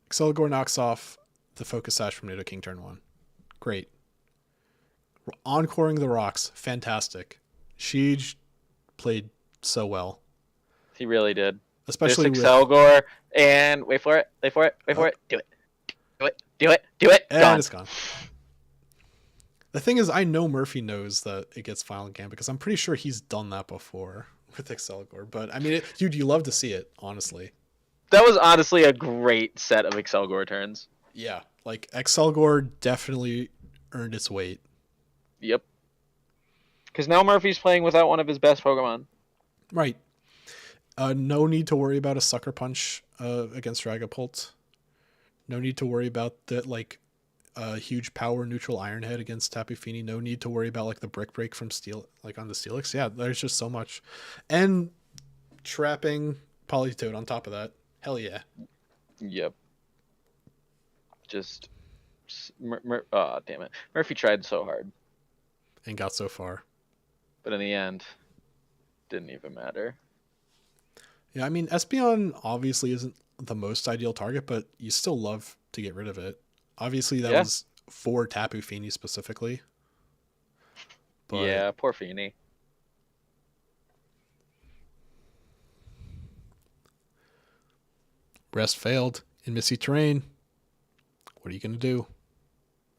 Exceligor knocks off the Focus Sash from Nidoking turn 1. Great. Encoring the rocks. Fantastic. Sheej played so well. He really did. Especially with Exceligor, and wait for it. Do it. And Gone. it's gone. The thing is, I know Murphy knows that it gets final game because I'm pretty sure he's done that before with Exceligor. But I mean, dude, you love to see it, honestly. That was honestly a great set of Exceligor turns. Yeah, like Exceligor definitely earned its weight. Yep. Because now Murphy's playing without one of his best Pokemon. Right. No need to worry about a Sucker Punch against Dragapult. No need to worry about the huge power neutral Iron Head against Tapu Fini. No need to worry about the Brick Break from Steel, on the Steelix. Yeah, there's just so much, and trapping Politoed on top of that. Hell yeah. Yep. Damn it. Murphy tried so hard. And got so far. But in the end, didn't even matter. Yeah, I mean, Espeon obviously isn't the most ideal target, but you still love to get rid of it. Obviously, that was for Tapu Fini specifically. But yeah, poor Fini. Rest failed in Misty Terrain. What are you going to do?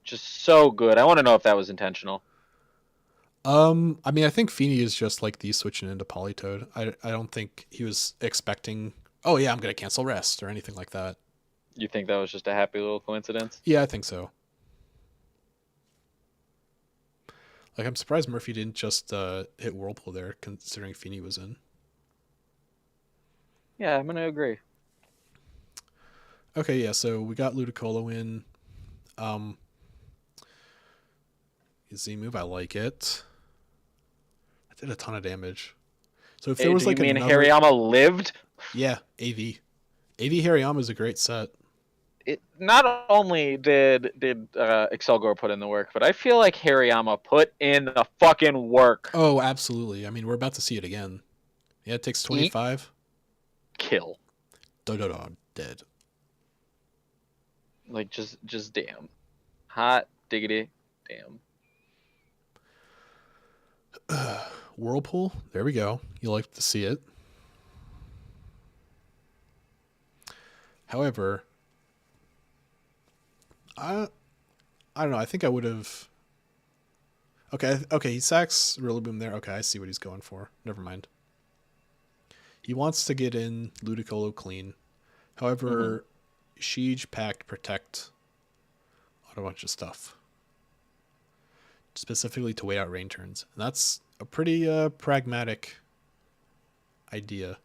Just so good. I want to know if that was intentional. I mean, I think Fini is just these switching into Politoed. I don't think he was expecting, oh yeah, I'm going to cancel Rest or anything like that. You think that was just a happy little coincidence? Yeah, I think so. I'm surprised Murphy didn't just hit Whirlpool there, considering Fini was in. Yeah, I'm going to agree. Okay, yeah, so we got Ludicolo in. Z move, I like it. I did a ton of damage. So if there was you mean Hariyama lived? Yeah, AV. AV Hariyama is a great set. Not only did Excelgor put in the work, but I feel like Hariyama put in the fucking work. Oh, absolutely. I mean, we're about to see it again. Yeah, it takes 25. Kill. Dead. Just damn. Hot diggity damn. Whirlpool. There we go. You like to see it. However, I don't know. I think I would have. Okay. He sacks Rillaboom there. Okay, I see what he's going for. Never mind. He wants to get in Ludicolo clean. However, Sheej, Pact, Protect on a bunch of stuff. Specifically to wait out rain turns. And that's a pretty pragmatic idea.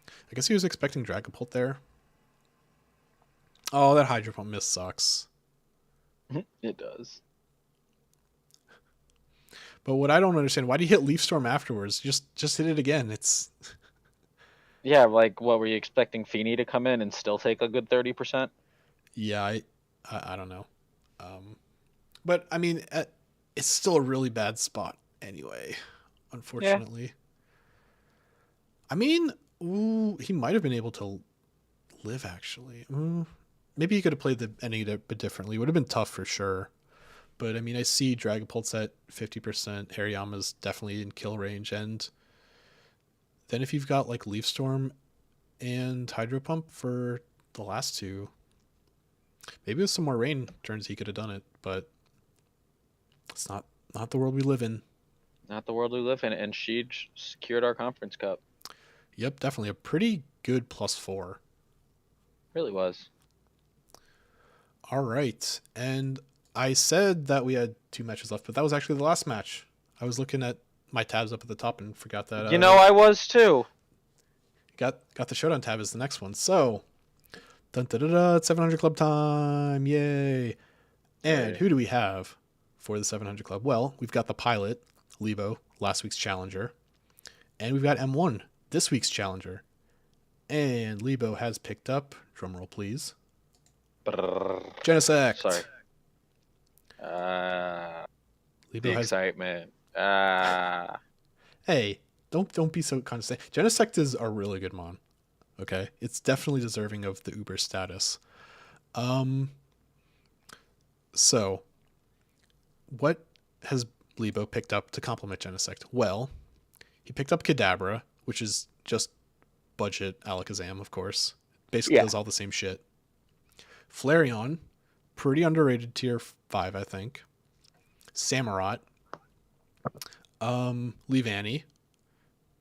I guess he was expecting Dragapult there. Oh, that Hydro Pump miss sucks. It does. But what I don't understand, why do you hit Leaf Storm afterwards? Just hit it again. It's yeah, what were you expecting Fini to come in and still take a good 30%? Yeah, I don't know. But I mean, it's still a really bad spot anyway, unfortunately. Yeah. I mean, he might have been able to live actually. Maybe he could have played the ending a bit differently. It would have been tough for sure. But I mean, I see Dragapult's at 50%. Hariyama's definitely in kill range, and then if you've got like Leaf Storm and Hydro Pump for the last two, maybe with some more rain turns he could have done it, but it's not the world we live in. Not the world we live in, and she secured our conference cup. Yep, definitely a pretty good +4. Really was. All right, and I said that we had 2 matches left, but that was actually the last match. I was looking at my tabs up at the top and forgot that. I was too. Got the Showdown tab is the next one. So, dun, da, da, da, it's 700 Club time. Yay. And Yay. who do we have for the 700 Club? Well, we've got the pilot, Lebo, last week's challenger. And we've got M1, this week's challenger. And Lebo has picked up, drumroll please, Genesect. Sorry. Lebo The has... excitement. Hey, don't be so condescending. Genesect is a really good mon. Okay? It's definitely deserving of the Uber status. So, what has Lebo picked up to complement Genesect? Well, he picked up Kadabra, which is just budget Alakazam, of course. Basically does all the same shit. Flareon, pretty underrated tier 5, I think. Samurott. Leavanny,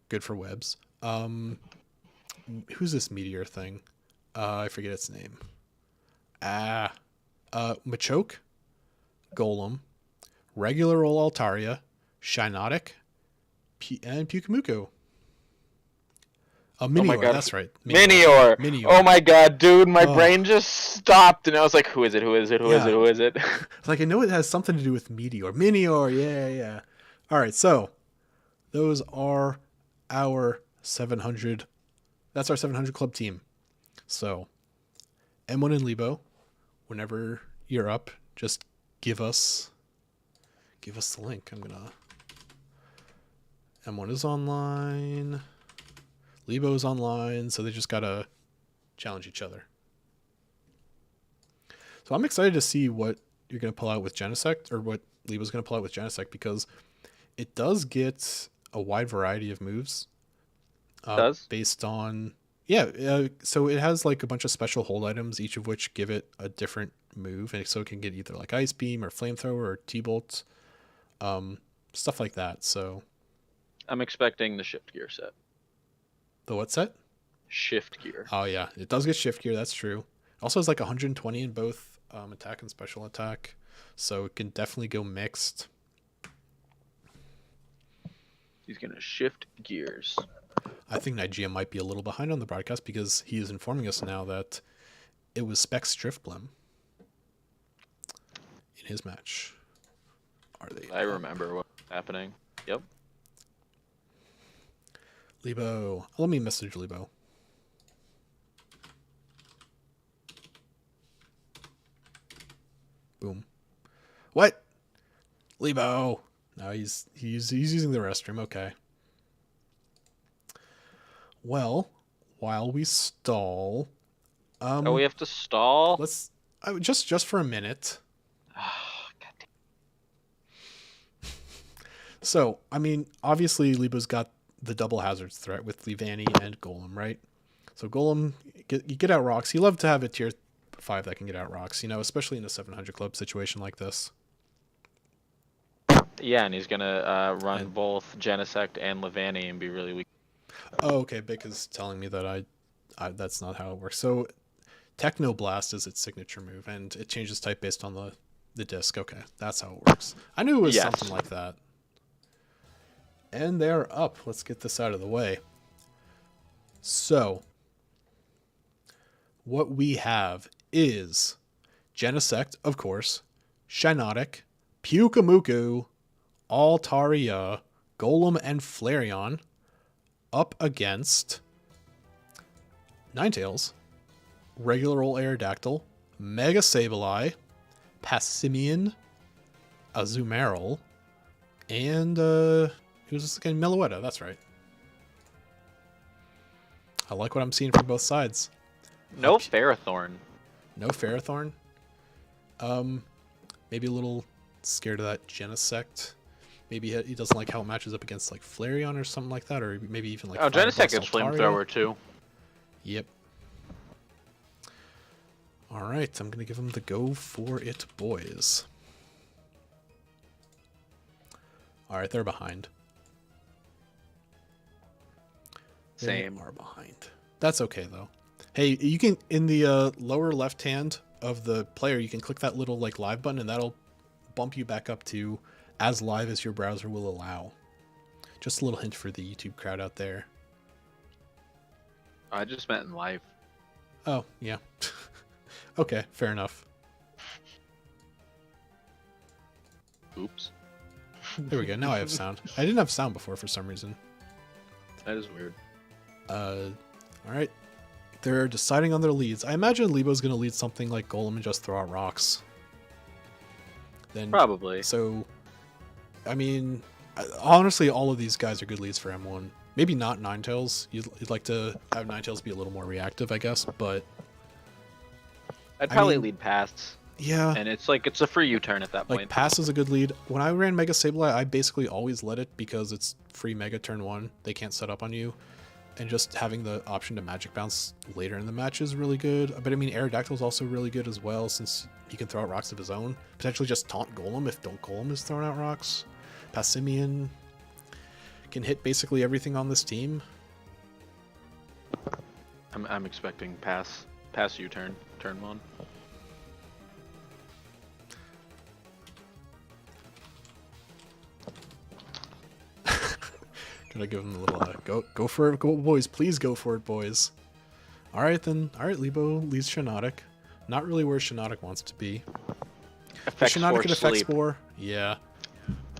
good for webs. Who's this meteor thing? I forget its name. Machoke, Golem, regular old Altaria, Shiinotic, and Pyukumuku. Minior, my God. that's right. Minior. Minior. Oh my God, dude, my brain just stopped, and I was like, "Who is it? Who is it? Who is it? Who is it?" Like, I know it has something to do with Meteor. Minior, yeah. All right, so those are our 700. That's our 700 Club team. So, M1 and Lebo, whenever you're up, just give us the link. M1 is online. Lebo is online, so they just gotta challenge each other. So I'm excited to see what you're gonna pull out with Genesect, or what Lebo's gonna pull out with Genesect, because it does get a wide variety of moves. Based on so it has like a bunch of special hold items, each of which give it a different move, and so it can get either like Ice Beam or Flamethrower or T-Bolt, stuff like that. So I'm expecting the shift gear set. The what set? Shift gear. Oh yeah, it does get shift gear. That's true. It also has like 120 in both attack and special attack, so it can definitely go mixed. He's gonna shift gears. I think Nigeria might be a little behind on the broadcast because he is informing us now that it was Specs Driftblim in his match. Are they? I remember what's happening. Yep. Lebo. Let me message Lebo. Boom. What? Lebo. No, he's using the restroom. Okay. Well, while we stall, we have to stall. Let's just for a minute. So, I mean, obviously Lebo's got the double hazards threat with Leavanny and Golem, right? So Golem, you get out rocks. You love to have a tier 5 that can get out rocks, especially in a 700 Club situation like this. Yeah, and he's gonna run both Genesect and Leavanny and be really weak. Oh, okay. Bick is telling me that I that's not how it works. So Technoblast is its signature move, and it changes type based on the disc. Okay, that's how it works. I knew it was something like that. And they're up. Let's get this out of the way. So, what we have is Genesect, of course, Shiinotic, Pyukumuku, Altaria, Golem, and Flareon up against Ninetales, regular old Aerodactyl, Mega Sableye, Passimian, Azumarill, and who's this again? Meloetta, that's right. I like what I'm seeing from both sides. No Ferrothorn. No Ferrothorn. Maybe a little scared of that Genesect. Maybe he doesn't like how it matches up against like Flareon or something like that, or maybe even like. Oh, Fire Genesect Blast is Altaria. flamethrower too. Yep. All right, I'm gonna give him the go for it, boys. All right, they're behind. Same. They are behind. That's okay though. Hey, you can in the lower left hand of the player, you can click that little like live button, and that'll bump you back up to as live as your browser will allow. Just a little hint for the YouTube crowd out there. I just meant in life. Oh yeah. Okay, fair enough. Oops. There we go. Now I have sound. I didn't have sound before for some reason. That is weird. All right. They're deciding on their leads. I imagine Lebo's going to lead something like Golem and just throw out rocks. Then Probably. So, I mean, honestly, all of these guys are good leads for M1. Maybe not Ninetales. You'd like to have Ninetales be a little more reactive, I guess, but... I'd probably mean, lead past. Yeah. And it's like, it's a free U-turn at that Like, point. pass is a good lead. When I ran Mega Sableye, I basically always let it because it's free Mega turn 1. They can't set up on you. And just having the option to Magic Bounce later in the match is really good. But I mean, Aerodactyl is also really good as well, since he can throw out rocks of his own. Potentially just taunt Golem if Don't Golem is throwing out rocks. Passimian can hit basically everything on this team. I'm expecting pass U-turn, turn 1. Gonna give him a little go for it, go boys, please go for it, boys. All right then, all right, Lebo leads Shiinotic. Not really where Shiinotic wants to be. Effects Shiinotic Force and Effect Sleep. Spore, yeah.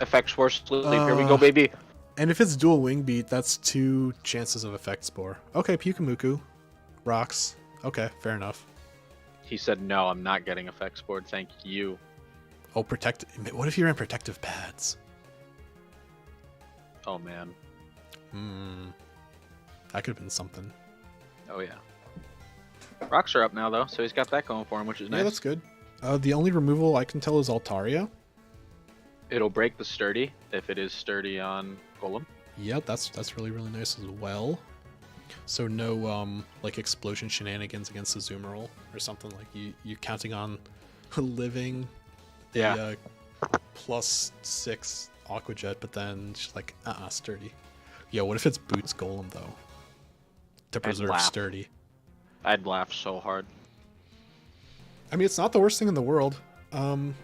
Effects Force Sleep, here we go, baby. And if it's dual wing beat, that's 2 chances of Effect Spore. Okay, Pyukumuku. Rocks. Okay, fair enough. He said, no, I'm not getting Effects Board, thank you. Oh, protect. What if you ran protective pads? Oh, man. That could have been something. Oh, yeah. Rocks are up now, though, so he's got that going for him, which is nice. Yeah, that's good. The only removal I can tell is Altaria. It'll break the Sturdy, if it is Sturdy on Golem. Yeah, that's really, really nice as well. So no like explosion shenanigans against the Zoomerl or something, like you counting on living the Yeah. +6 Aqua Jet, but then she's like Sturdy. Yeah, what if it's Boots Golem though? To preserve laugh. Sturdy. I'd laugh so hard. I mean, it's not the worst thing in the world. When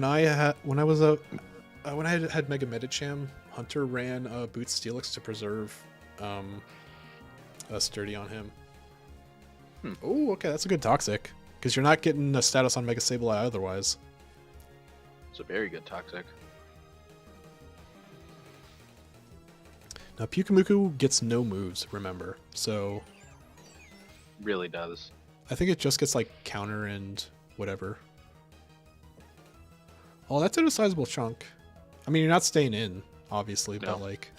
I had Mega Medicham, Hunter ran Boots Steelix to preserve a Sturdy on him. Oh, okay, that's a good Toxic, because you're not getting a status on Mega Sableye otherwise. It's a very good Toxic. Now Pyukumuku gets no moves, remember, so Really does. I think it just gets like counter and whatever. Oh, that's in a sizable chunk. I mean, you're not staying in, obviously, No. but like...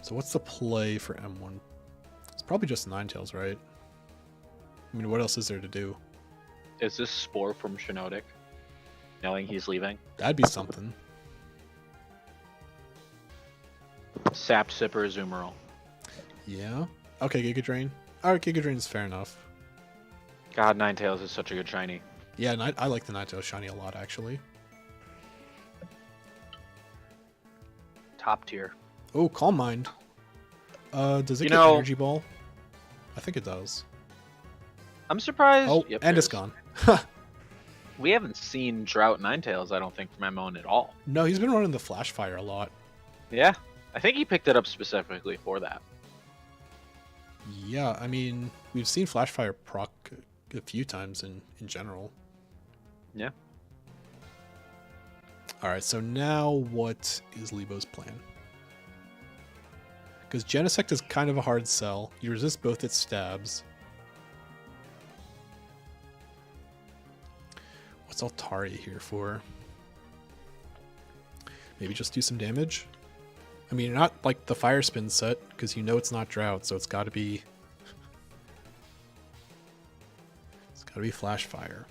So what's the play for M1? It's probably just Ninetales, right? I mean, what else is there to do? Is this Spore from Shiinotic? Knowing he's leaving? That'd be something. Sap Sipper Zoomerl. Yeah. Okay, Giga Drain. Alright, Giga Drain is fair enough. God, Ninetales is such a good shiny. Yeah, I like the Ninetales shiny a lot, actually. Top tier. Oh, Calm Mind. Does it You get know- Energy Ball? I think it does. I'm surprised. Oh, Yep, and it it's is. gone. We haven't seen Drought Ninetales, I don't think, from Emon at all. No, he's been running the Flash Fire a lot. Yeah. I think he picked it up specifically for that. Yeah, I mean, we've seen Flash Fire proc a few times in general. Yeah. Alright, so now what is Lebo's plan? Because Genesect is kind of a hard sell. You resist both its stabs. What's Altaria here for? Maybe just do some damage? I mean, not like the Fire Spin set, because you know it's not Drought, so it's gotta be... It's gotta be Flash Fire.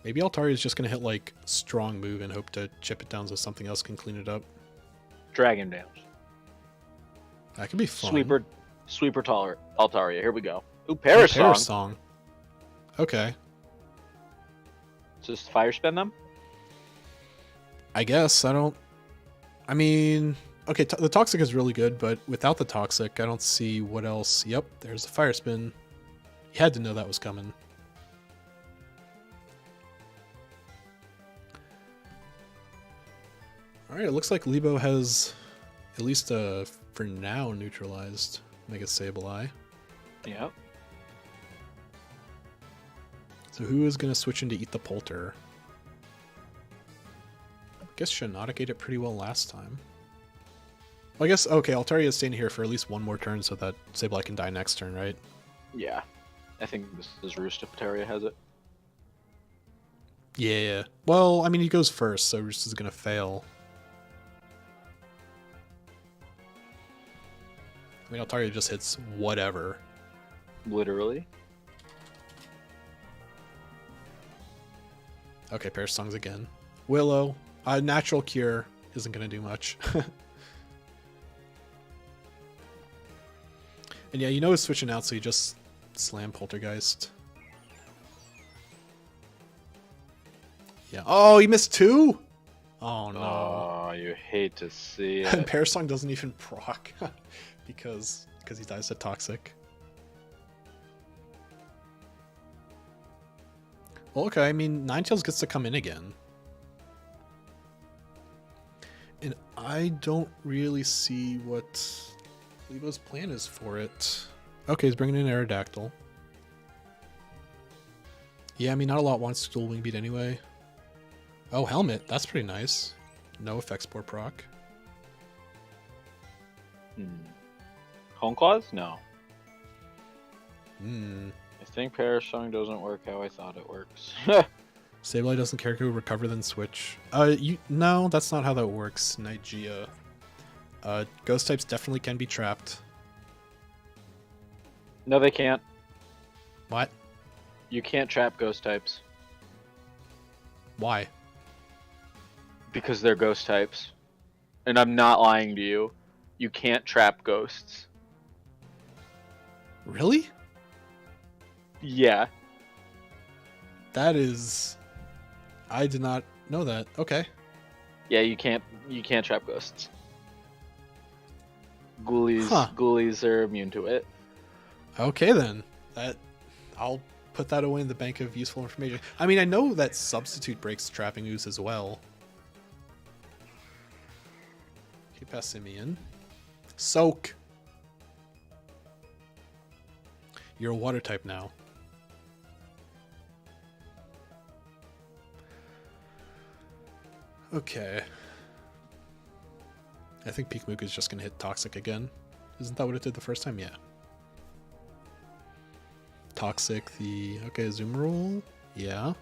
Maybe Altaria is just gonna hit like strong move and hope to chip it down so something else can clean it up. Dragon Dance. That could be fun. Sweeper Altaria. Here we go. Ooh, Paris Song. Okay. Just fire spin them? I guess. I mean, okay, the Toxic is really good, but without the Toxic, I don't see what else. Yep, there's a fire spin. You had to know that was coming. Alright, it looks like Lebo has at least for now neutralized Mega Sableye. Yep. So who is going to switch in to eat the Polter? I guess Shiinotic ate it pretty well last time. Well, I guess, okay, Altaria is staying here for at least one more turn so that Sableye can die next turn, right? Yeah. I think this is Roost if Altaria has it. Yeah. Well, I mean, he goes first, so Roost is going to fail. I mean, Altaria just hits whatever. Literally. Okay, Paris Songs again. Willow. Natural Cure isn't going to do much. And yeah, you know he's switching out, so you just slam Poltergeist. Yeah. Oh, he missed 2? Oh, no. Oh, you hate to see it. And Paris Song doesn't even proc because he dies to Toxic. Well, okay, I mean, Ninetales gets to come in again. And I don't really see what Lebo's plan is for it. Okay, he's bringing in Aerodactyl. Yeah, I mean, not a lot wants to dual Wing Beat anyway. Oh, Helmet, that's pretty nice. No effects Spore proc. Home Claws? No. Hmm. I think Paris Song doesn't work how I thought it works. Sableye doesn't care to recover then switch. No, that's not how that works, Nigeria. Ghost types definitely can be trapped. No, they can't. What? You can't trap ghost types. Why? Because they're ghost types. And I'm not lying to you. You can't trap ghosts. Really? Yeah. That is... I did not know that. Okay. Yeah, you can't trap ghosts. Ghoulies are immune to it. Okay then. I'll put that away in the bank of useful information. I mean, I know that Substitute breaks trapping ooze as well. Okay, pass Simeon. Soak. You're a water type now. Okay. I think Pikmuka is just going to hit Toxic again. Isn't that what it did the first time? Yeah. Toxic, okay, Zoom Roll. Yeah.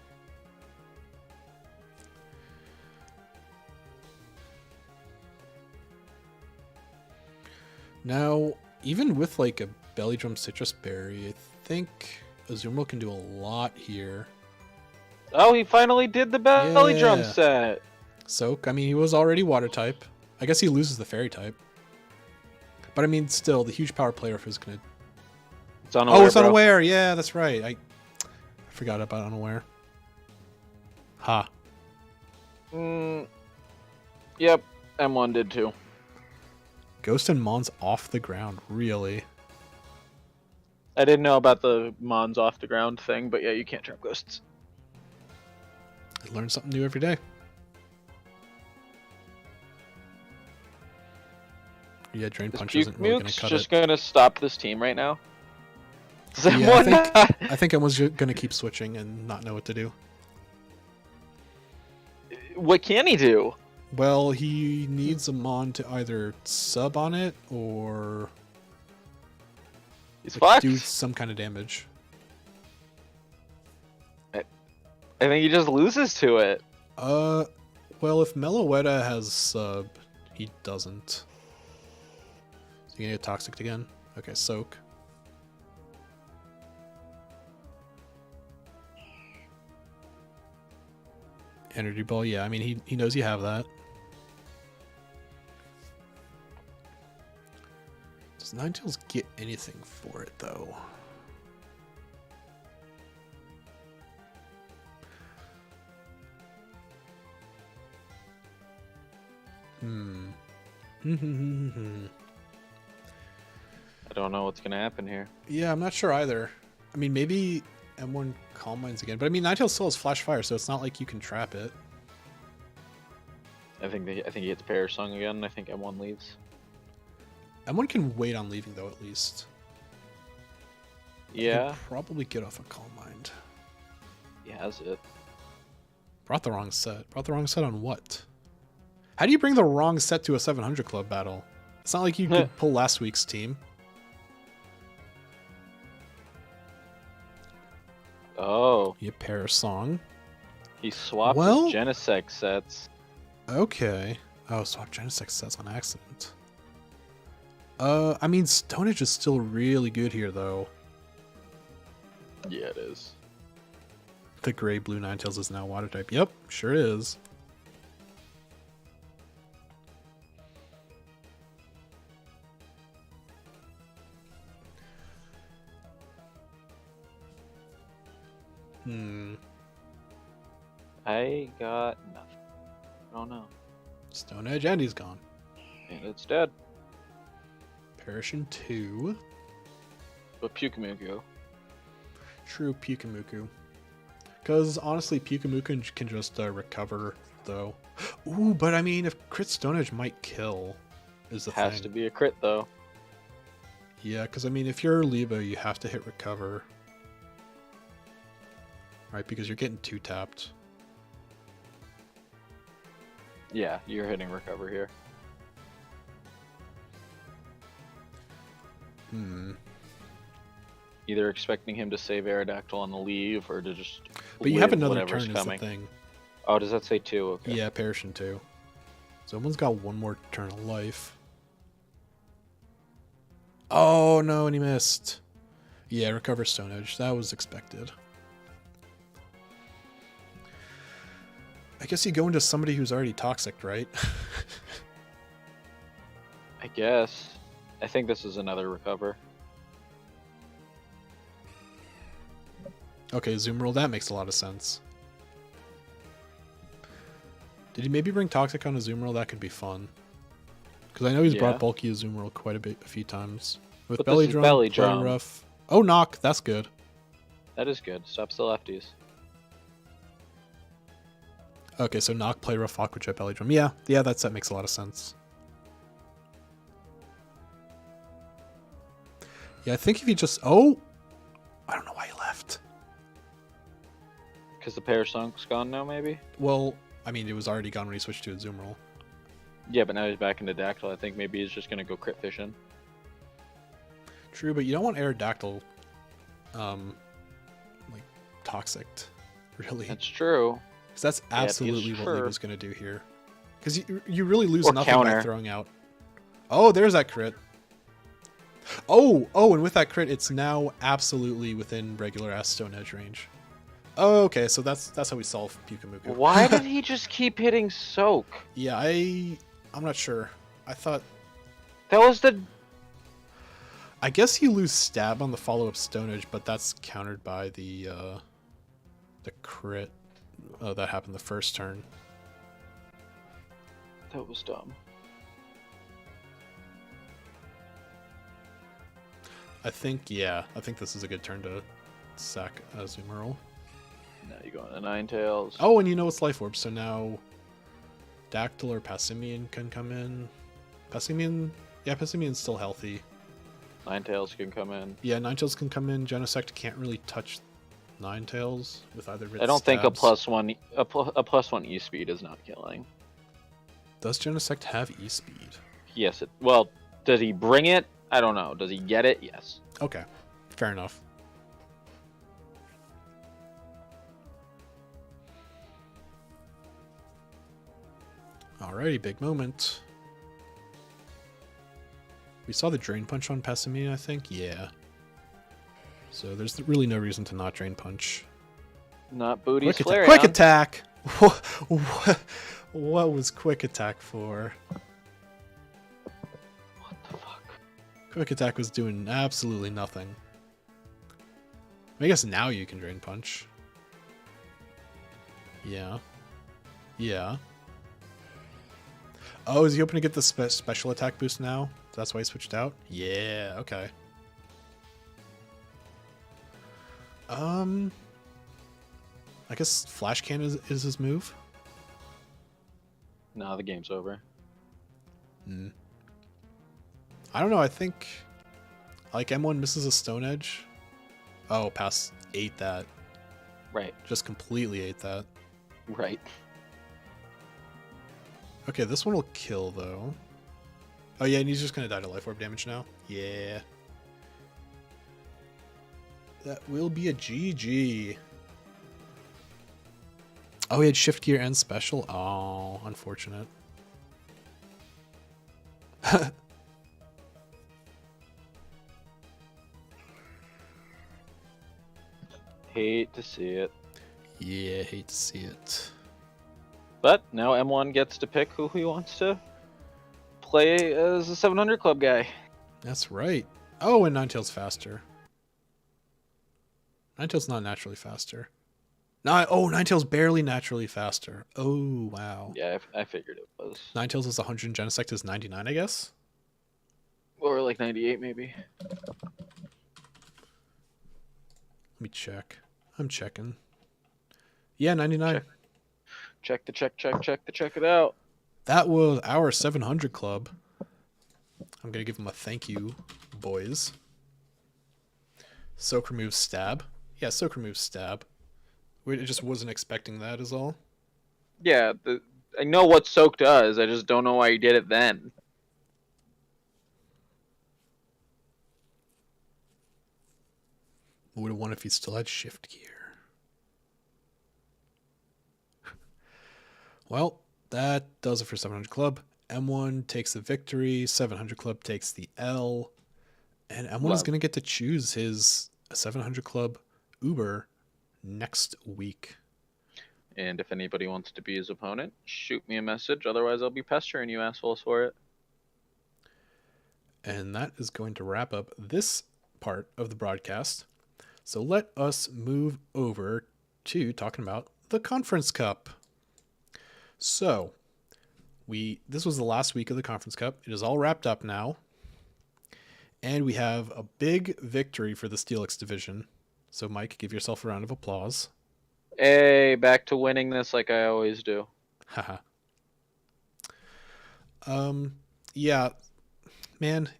Now, even with like a Belly Drum Citrus Berry, I think a Zoom Roll can do a lot here. Oh, he finally did the Belly Drum set. Soak, I mean, he was already Water type. I guess he loses the Fairy type. But I mean, still, the huge power player is going to... It's unaware, oh, it's unaware. Yeah, that's right. I forgot about unaware. Ha. Yep, M1 did too. Ghost and Mons off the ground, really? I didn't know about the Mons off the ground thing, but yeah, you can't trap ghosts. I learn something new every day. Yeah, Drain Punch isn't really going to cut just it. going to stop this team right now? Yeah, I think I was going to keep switching and not know what to do. What can he do? Well, he needs a Mon to either sub on it or do some kind of damage. I think he just loses to it. Well, if Meloetta has sub, he doesn't. Is he gonna get Toxic again? Okay, Soak. Energy Ball, yeah. I mean, he knows you have that. Does Ninetales get anything for it, though? I don't know what's gonna happen here. Yeah, I'm not sure either. I mean, maybe M1 Calm Minds again, but I mean, Ninetales still has Flash Fire, so it's not like you can trap it. I think he hits Perish Song again. I think M1 leaves. M1 can wait on leaving though, at least. Yeah. He'll probably get off a Calm Mind. He has it. Brought the wrong set. Brought the wrong set on what? How do you bring the wrong set to a 700 Club battle? It's not like you could pull last week's team. Oh. You pair a song. He swapped his Genesect sets. Okay. Oh, swap Genesect sets on accident. I mean, Stonage is still really good here, though. Yeah, it is. The gray-blue Ninetales is now water type. Yep, sure is. I got nothing. I don't know. Stone Edge, and he's gone. And it's dead. Perish in 2. But Pyukumuku. True Pyukumuku. Because honestly, Pyukumuku can just recover, though. Ooh, but I mean, if crit Stone Edge might kill, is the thing. Has to be a crit, though. Yeah, because I mean, if you're Lebo, you have to hit recover. Right, because you're getting 2 tapped. Yeah, you're hitting recover here. Either expecting him to save Aerodactyl on the leave, or to just. But you have another whatever's turn coming. is the thing. Oh, does that say 2? Okay. Yeah, Perish in 2. Someone's got one more turn of life. Oh no, and he missed. Yeah, recover Stone Edge. That was expected. I guess you go into somebody who's already toxic, right? I guess. I think this is another recover. Okay, Zoom Roll, that makes a lot of sense. Did he maybe bring Toxic on a Zoom Roll? That could be fun. Because I know he's brought Bulky a Zoom Roll quite a few times. With But Belly this is Drum, Belly Play Drum. Rough. Oh, Knock, that's good. That is good. Stops the lefties. Okay, so Knock, Play Rough, Aqua Jet, Belly Drum. Yeah, that set makes a lot of sense. Yeah, I think if you just... Oh! I don't know why he left. Because the Perish Song's gone now, maybe? Well, I mean, it was already gone when he switched to a Zoom Roll. Yeah, but now he's back into Dactyl. I think maybe he's just going to go crit fishing. True, but you don't want Aerodactyl, like, toxic, really. That's true. Because that's absolutely because what he was going to do here. Because you really lose Or nothing counter. by throwing out. Oh, there's that crit. Oh, and with that crit, it's now absolutely within regular ass Stone Edge range. Oh, okay, so that's how we solve Pyukumuku. Why did he just keep hitting Soak? Yeah, I'm not sure. I thought... That was the... I guess you lose Stab on the follow-up Stone Edge, but that's countered by the crit that happened the first turn. That was dumb. I think this is a good turn to sack Azumarill. Now you go into Ninetales. Oh, and you know it's Life Orb, so now Dactyl or Passimian can come in. Passimian's still healthy. Ninetales can come in. Yeah, Ninetales can come in. Genesect can't really touch Ninetales with either of its I don't think a stabs. +1 E speed is not killing. Does Genesect have E-Speed? Yes, well, does he bring it? I don't know. Does he get it? Yes. Okay, fair enough. Alrighty, big moment. We saw the Drain Punch on Passimian, I think? Yeah. So there's really no reason to not Drain Punch. Not Booty's Quick Flareon. attack! Quick attack! What was quick attack for? What the fuck? Quick attack was doing absolutely nothing. I guess now you can drain punch. Yeah. Yeah. Oh, is he hoping to get the special attack boost now? That's why he switched out? Yeah, okay. I guess Flash Can is his move. No, the game's over. I don't know, I think like M1 misses a Stone Edge. Oh, pass ate that. Right. Just completely ate that. Right. Okay, this one will kill though. Oh yeah, and he's just gonna die to life orb damage now. Yeah. That will be a GG. Oh, he had shift gear and special? Oh, unfortunate. Hate to see it. Yeah, hate to see it. But now M1 gets to pick who he wants to play as a 700 club guy. That's right. Oh, and Ninetales faster. Ninetales not naturally faster. Ninetales barely naturally faster. Oh, wow. Yeah, I figured it was. Ninetales is 100 and Genesect is 99, I guess? Or like 98 maybe. Let me check. I'm checking. Yeah, 99. Check it out. That was our 700 club. I'm going to give him a thank you, boys. Soak removes stab. Yeah, soak removes stab. I just wasn't expecting that is all. Yeah, I know what soak does. I just don't know why you did it then. Would have won if he still had shift gear. Well, that does it for 700 Club. M1 takes the victory. 700 Club takes the L. And M1 is going to get to choose his 700 Club Uber next week. And if anybody wants to be his opponent, shoot me a message. Otherwise, I'll be pestering you assholes for it. And that is going to wrap up this part of the broadcast. So let us move over to talking about the Conference Cup. So, this was the last week of the Conference Cup. It is all wrapped up now. And we have a big victory for the Steelix division. So, Mike, give yourself a round of applause. Hey, back to winning this like I always do. Haha. Yeah, man,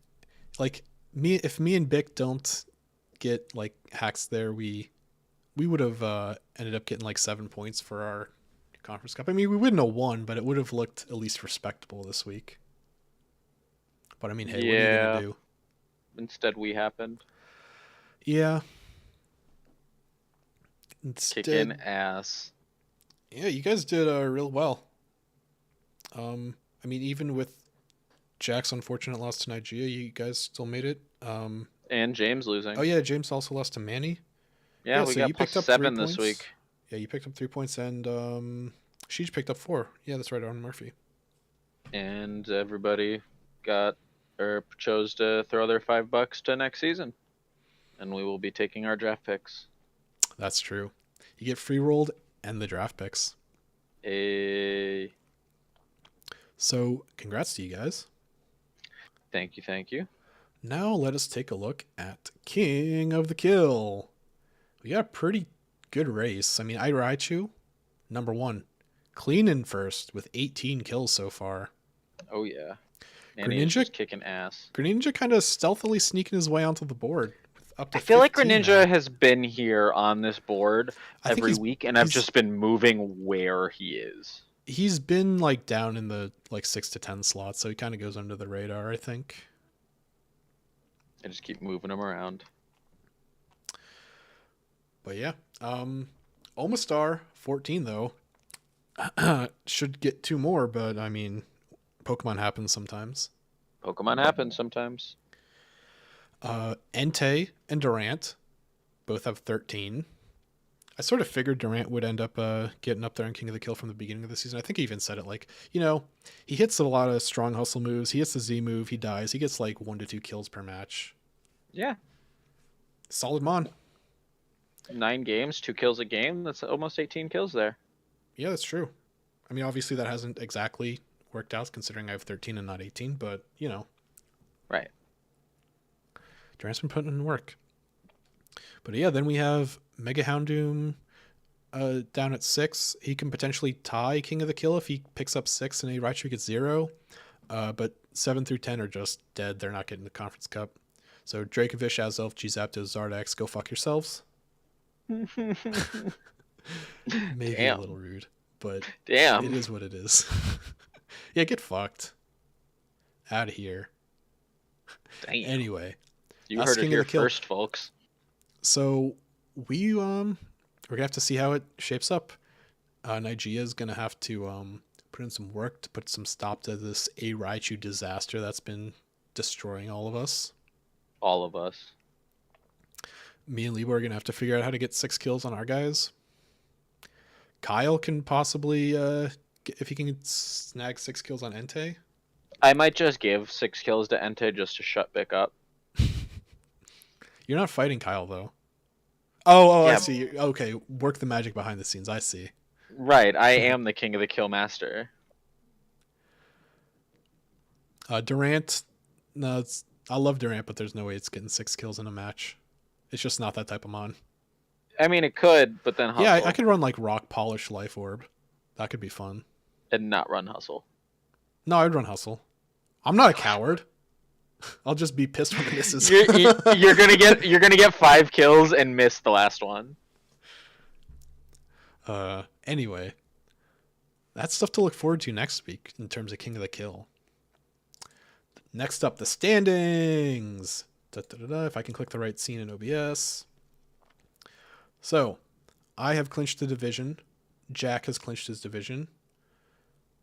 like if me and Bick don't get like hacks there, we would have ended up getting like 7 points for our Conference Cup. I mean, we wouldn't have won, but it would have looked at least respectable this week. But I mean, hey, what are you gonna do? Instead, we happened. Yeah. Kicking ass. Yeah, you guys did real well. I mean, even with Jack's unfortunate loss to Nigeria, you guys still made it. And James losing. Oh yeah, James also lost to Manny. Yeah, we got plus 7 this week. Yeah, you picked up 3 points, and Sheej picked up 4. Yeah, that's right, Aaron Murphy. And everybody chose to throw their $5 to next season, and we will be taking our draft picks. That's true. You get free rolled and the draft picks. So, congrats to you guys. Thank you. Now let us take a look at King of the Kill. We got a pretty good race. I mean, Iraichu, number 1. Clean in first with 18 kills so far. Oh, yeah. And Greninja he's just kicking ass. Greninja kind of stealthily sneaking his way onto the board. Up to I feel like 15 Greninja now. has been here on this board every week, and I've he's- just been moving where he is. He's been like down in the like 6 to 10 slots, so he kind of goes under the radar, I think. I just keep moving him around. But yeah, Omastar 14 though. Should get 2 more, but I mean, Pokemon happens sometimes. Pokemon happens sometimes. Entei and Durant both have 13. I sort of figured Durant would end up getting up there in King of the Kill from the beginning of the season. I think he even said it like, you know, he hits a lot of strong hustle moves. He hits the Z move. He dies. He gets like 1 to 2 kills per match. Yeah. Solid mon. 9 games, 2 kills a game. That's almost 18 kills there. Yeah, that's true. I mean, obviously that hasn't exactly worked out considering I have 13 and not 18, but you know. Right. Durant's been putting in work. But yeah, then we have Mega Houndoom down at 6. He can potentially tie King of the Kill if he picks up 6 and a Raichu gets 0. But 7 through 10 are just dead. They're not getting the Conference Cup. So Dracovish, Azelf, G-Zapdos, Zardax, go fuck yourselves. Maybe Damn. A little rude, but Damn. it is what it is. Yeah, get fucked. Out of here. Damn. Anyway. You that's heard it King of here the Kill. first, folks. So we're gonna have to see how it shapes up. Nigeria is gonna have to put in some work to put some stop to this A Raichu disaster that's been destroying all of us. All of us. Me and Lebo are gonna have to figure out how to get 6 kills on our guys. Kyle can possibly if he can snag 6 kills on Entei. I might just give 6 kills to Entei just to shut Bick up. You're not fighting Kyle though. Oh, Yeah. I see. Okay, work the magic behind the scenes. I see. Right, I am the King of the Kill master. Durant. No, I love Durant, but there's no way it's getting 6 kills in a match. It's just not that type of mon. I mean, it could, but then hustle. Yeah, I could run like Rock Polish Life Orb. That could be fun. And not run hustle. No, I'd run Hustle. I'm not a coward. I'll just be pissed when it misses. You're gonna get 5 kills and miss the last one. Anyway, that's stuff to look forward to next week in terms of King of the Kill. Next up, the standings. If I can click the right scene in OBS. So, I have clinched the division. Jack has clinched his division.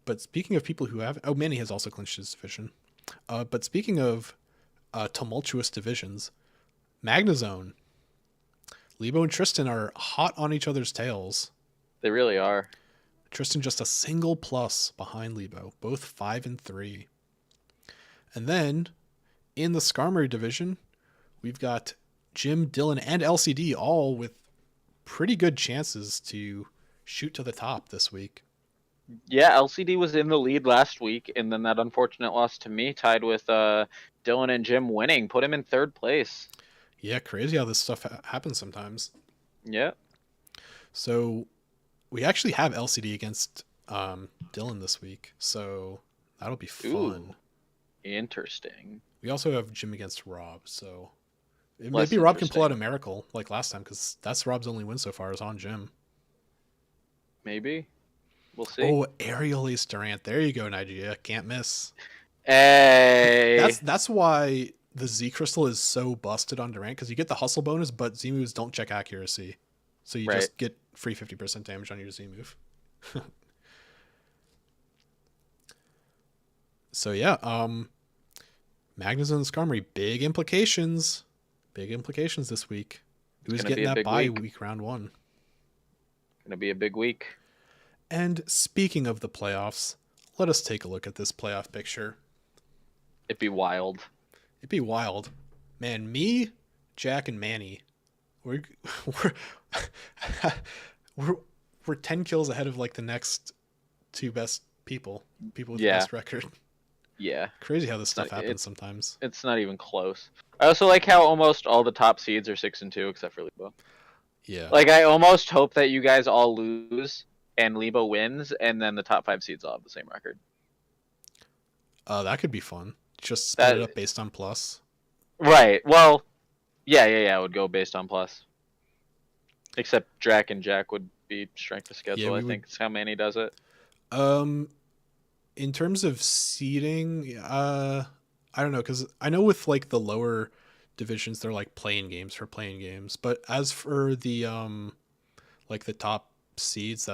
But speaking of people who have... Oh, Manny has also clinched his division. But speaking of tumultuous divisions, Magnazone. Lebo and Tristan are hot on each other's tails. They really are. Tristan just a single plus behind Lebo. Both 5 and 3. And then, in the Skarmory division, we've got Jim, Dylan, and LCD all with pretty good chances to shoot to the top this week. Yeah, LCD was in the lead last week, and then that unfortunate loss to me tied with Dylan and Jim winning. Put him in 3rd place. Yeah, crazy how this stuff happens sometimes. Yeah. So, we actually have LCD against Dylan this week, so that'll be fun. Ooh, interesting. We also have Jim against Rob, so Less maybe Rob can pull interesting. out a miracle like last time, because that's Rob's only win so far is on Jim. Maybe. We'll see. Oh, Aerial Ace Durant. There you go, Nigeria. Can't miss. Hey. That's why the Z Crystal is so busted on Durant, because you get the hustle bonus, but Z moves don't check accuracy. So you just get free 50% damage on your Z move. So yeah, Magnus and Skarmory, big implications. Big implications this week. Who's getting that bye week round 1? Gonna be a big week. And speaking of the playoffs, let us take a look at this playoff picture. It'd be wild. It'd be wild. Man, me, Jack, and Manny, we're 10 kills ahead of like the next 2 best people with the best record. Yeah. Crazy how this stuff happens sometimes. It's not even close. I also like how almost all the top seeds are 6 and 2 except for Lebo. Yeah. Like, I almost hope that you guys all lose and Lebo wins, and then the top 5 seeds all have the same record. That could be fun. Just split it up based on plus. Right. Well, yeah. It would go based on plus. Except Drac and Jack would be strength of schedule. I think is how Manny does it. In terms of seeding, I don't know, because I know with like the lower divisions, they're like playing games for playing games. But as for the like the top seeds,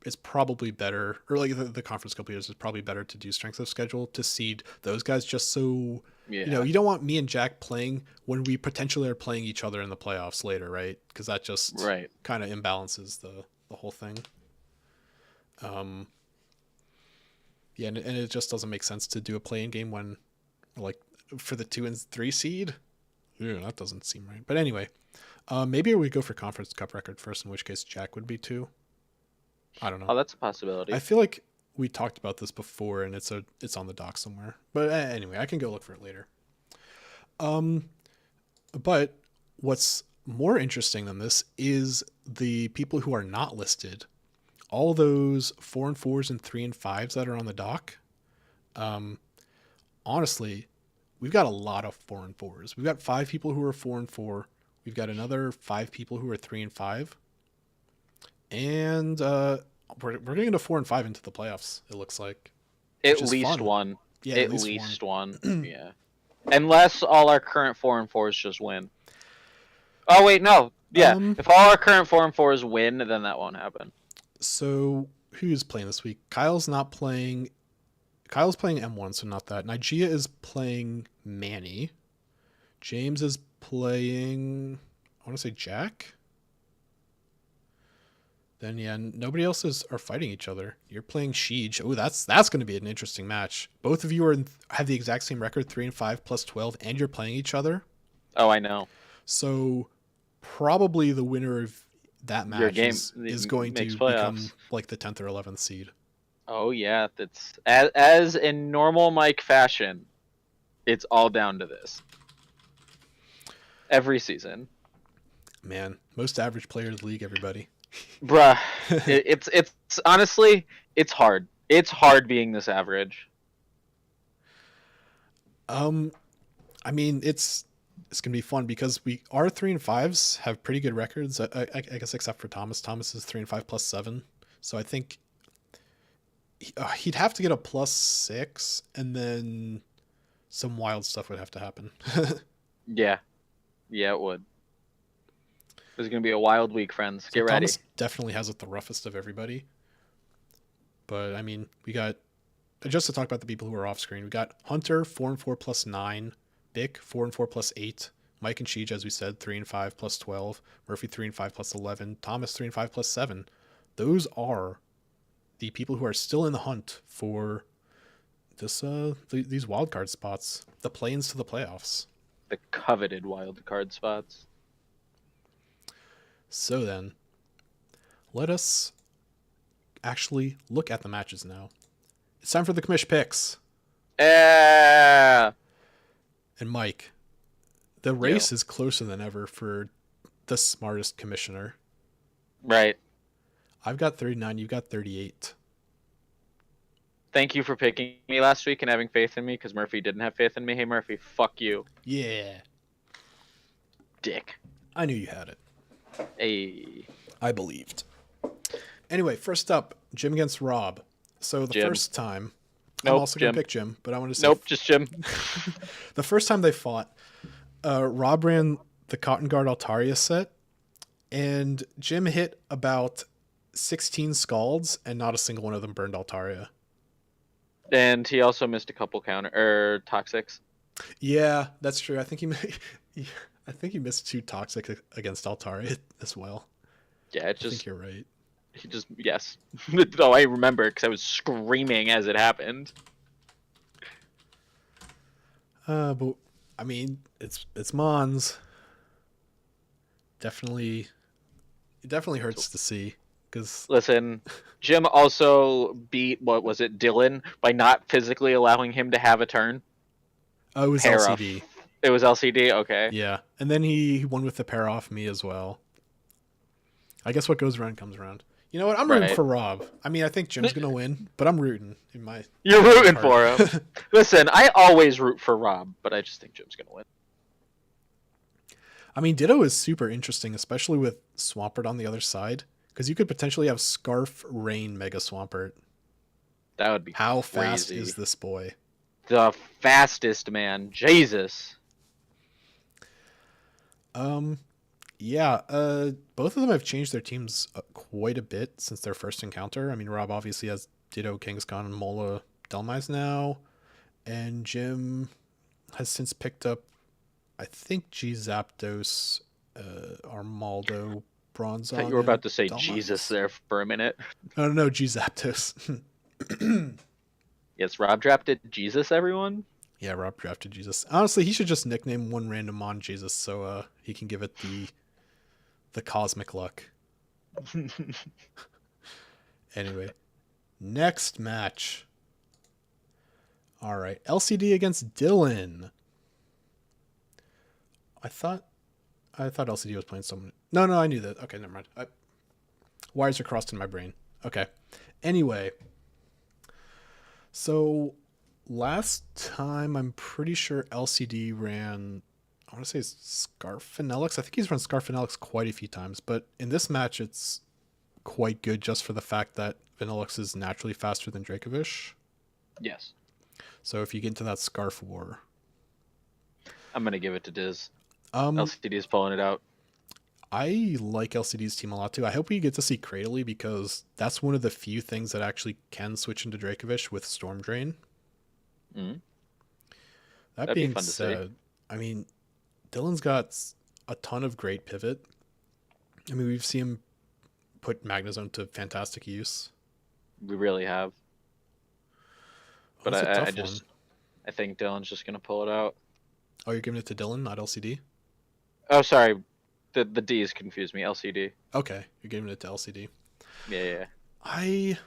it's probably better, or like the conference cup leaders, is probably better to do strength of schedule to seed those guys, just so Yeah. You know, you don't want me and Jack playing when we potentially are playing each other in the playoffs later, right? Because that just kind of imbalances the whole thing. Yeah, and it just doesn't make sense to do a play-in game when, like, for the 2 and 3 seed. Ew, that doesn't seem right. But anyway, maybe we go for Conference Cup record first, in which case Jack would be 2. I don't know. Oh, that's a possibility. I feel like we talked about this before, and it's on the dock somewhere. But anyway, I can go look for it later. But what's more interesting than this is the people who are not listed. All those 4 and 4s and 3 and 5s that are on the dock. Honestly, we've got a lot of 4 and 4s. We've got 5 people who are 4 and 4. We've got another 5 people who are 3 and 5. And we're getting to 4 and 5 into the playoffs, it looks like. At least one. Yeah, at least one. Yeah. Unless all our current 4 and 4s just win. Oh wait, no. Yeah. If all our current 4 and 4s win, then that won't happen. So who's playing this week? Kyle's not playing. Kyle's playing M1, so not that. Nigeria is playing Manny. James is playing, I want to say Jack. Then yeah, nobody else are fighting each other. You're playing Sheej. Oh, that's going to be an interesting match. Both of you have the exact same record, 3 and 5 plus 12, and you're playing each other. Oh, I know. So probably the winner of that match is going to become like the 10th or 11th seed. Oh yeah, that's as in normal Mike fashion. It's all down to this. Every season. Man, most average player of the league, everybody. Bruh, it's honestly, it's hard. It's hard being this average. I mean, it's gonna be fun because our 3 and 5s have pretty good records. I guess except for Thomas. Thomas is 3 and 5 plus 7. So I think he'd have to get a +6, and then some wild stuff would have to happen. Yeah, it would. It's gonna be a wild week, friends. Get ready. Thomas definitely has it the roughest of everybody. But I mean, we got, just to talk about the people who are off screen, we got Hunter 4 and 4 plus 9, Bick 4 and 4 plus 8, Mike and Sheej, as we said, 3 and 5 plus 12, Murphy 3 and 5 plus 11, Thomas 3 and 5 plus 7. Those are the people who are still in the hunt for this these wildcard spots, the play-ins to the playoffs. The coveted wildcard spots. So then, let us actually look at the matches now. It's time for the commish picks. And Mike, the race is closer than ever for the smartest commissioner. Right. I've got 39, you've got 38. Thank you for picking me last week and having faith in me, because Murphy didn't have faith in me. Hey, Murphy, fuck you. Yeah. Dick. I knew you had it. Hey. I believed. Anyway, first up, Jim against Rob. So the first time, I'm also going to pick Jim, but I want to say... Nope, just Jim. The first time they fought, Rob ran the Cotton Guard Altaria set, and Jim hit about 16 Scalds, and not a single one of them burned Altaria. And he also missed a couple toxics. Yeah, that's true. I think he missed 2 toxic against Altaria as well. Yeah, I think you're right. He just, yes. No, I remember because I was screaming as it happened. But I mean, it's Mons. It definitely hurts to see. Because listen, Jim also beat, what was it, Dylan, by not physically allowing him to have a turn. Oh, it was LCD. It was LCD? Okay. Yeah. And then he won with the pair off me as well. I guess what goes around comes around. You know what? I'm rooting for Rob. I mean, I think Jim's going to win, but I'm rooting in my... You're rooting for him. Listen, I always root for Rob, but I just think Jim's going to win. I mean, Ditto is super interesting, especially with Swampert on the other side, because you could potentially have Scarf, Rain, Mega Swampert. That would be How crazy. fast is this boy? The fastest, man. Jesus. Yeah, both of them have changed their teams quite a bit since their first encounter. I mean, Rob obviously has Ditto, Kingscon, and Mola Delmise now. And Jim, has since picked up, I think, G Zapdos, Armaldo, Bronzong. I thought you were about and to say Dalmax. Jesus there for a minute. Oh no, G Zapdos. Yes, Rob drafted Jesus, everyone. Yeah, Rob drafted Jesus. Honestly, he should just nickname one random mon Jesus so he can give it the cosmic luck. Anyway, next match. All right, LCD against Dylan. I thought LCD was playing someone. No, I knew that. Okay, never mind. Wires are crossed in my brain. Okay. Anyway, so last time I'm pretty sure LCD ran, I want to say Scarfinelix. I think he's run Scarfinelix quite a few times, but in this match it's quite good just for the fact that Vanillix is naturally faster than Dracovish. Yes. So if you get into that Scarf war, I'm gonna give it to Diz. LCD is pulling it out. I like LCD's team a lot too. I hope we get to see Cradley because that's one of the few things that actually can switch into Dracovish with Storm Drain. Mm. That That'd be being fun to see. said, I mean, Dylan's got a ton of great pivot. I mean, we've seen him put Magnezone to fantastic use. We really have. But That's a tough I one. I think Dylan's just gonna pull it out. Oh, you're giving it to Dylan, not LCD? Oh, sorry, the D's confused me. LCD. Okay, you're giving it to LCD. Yeah. I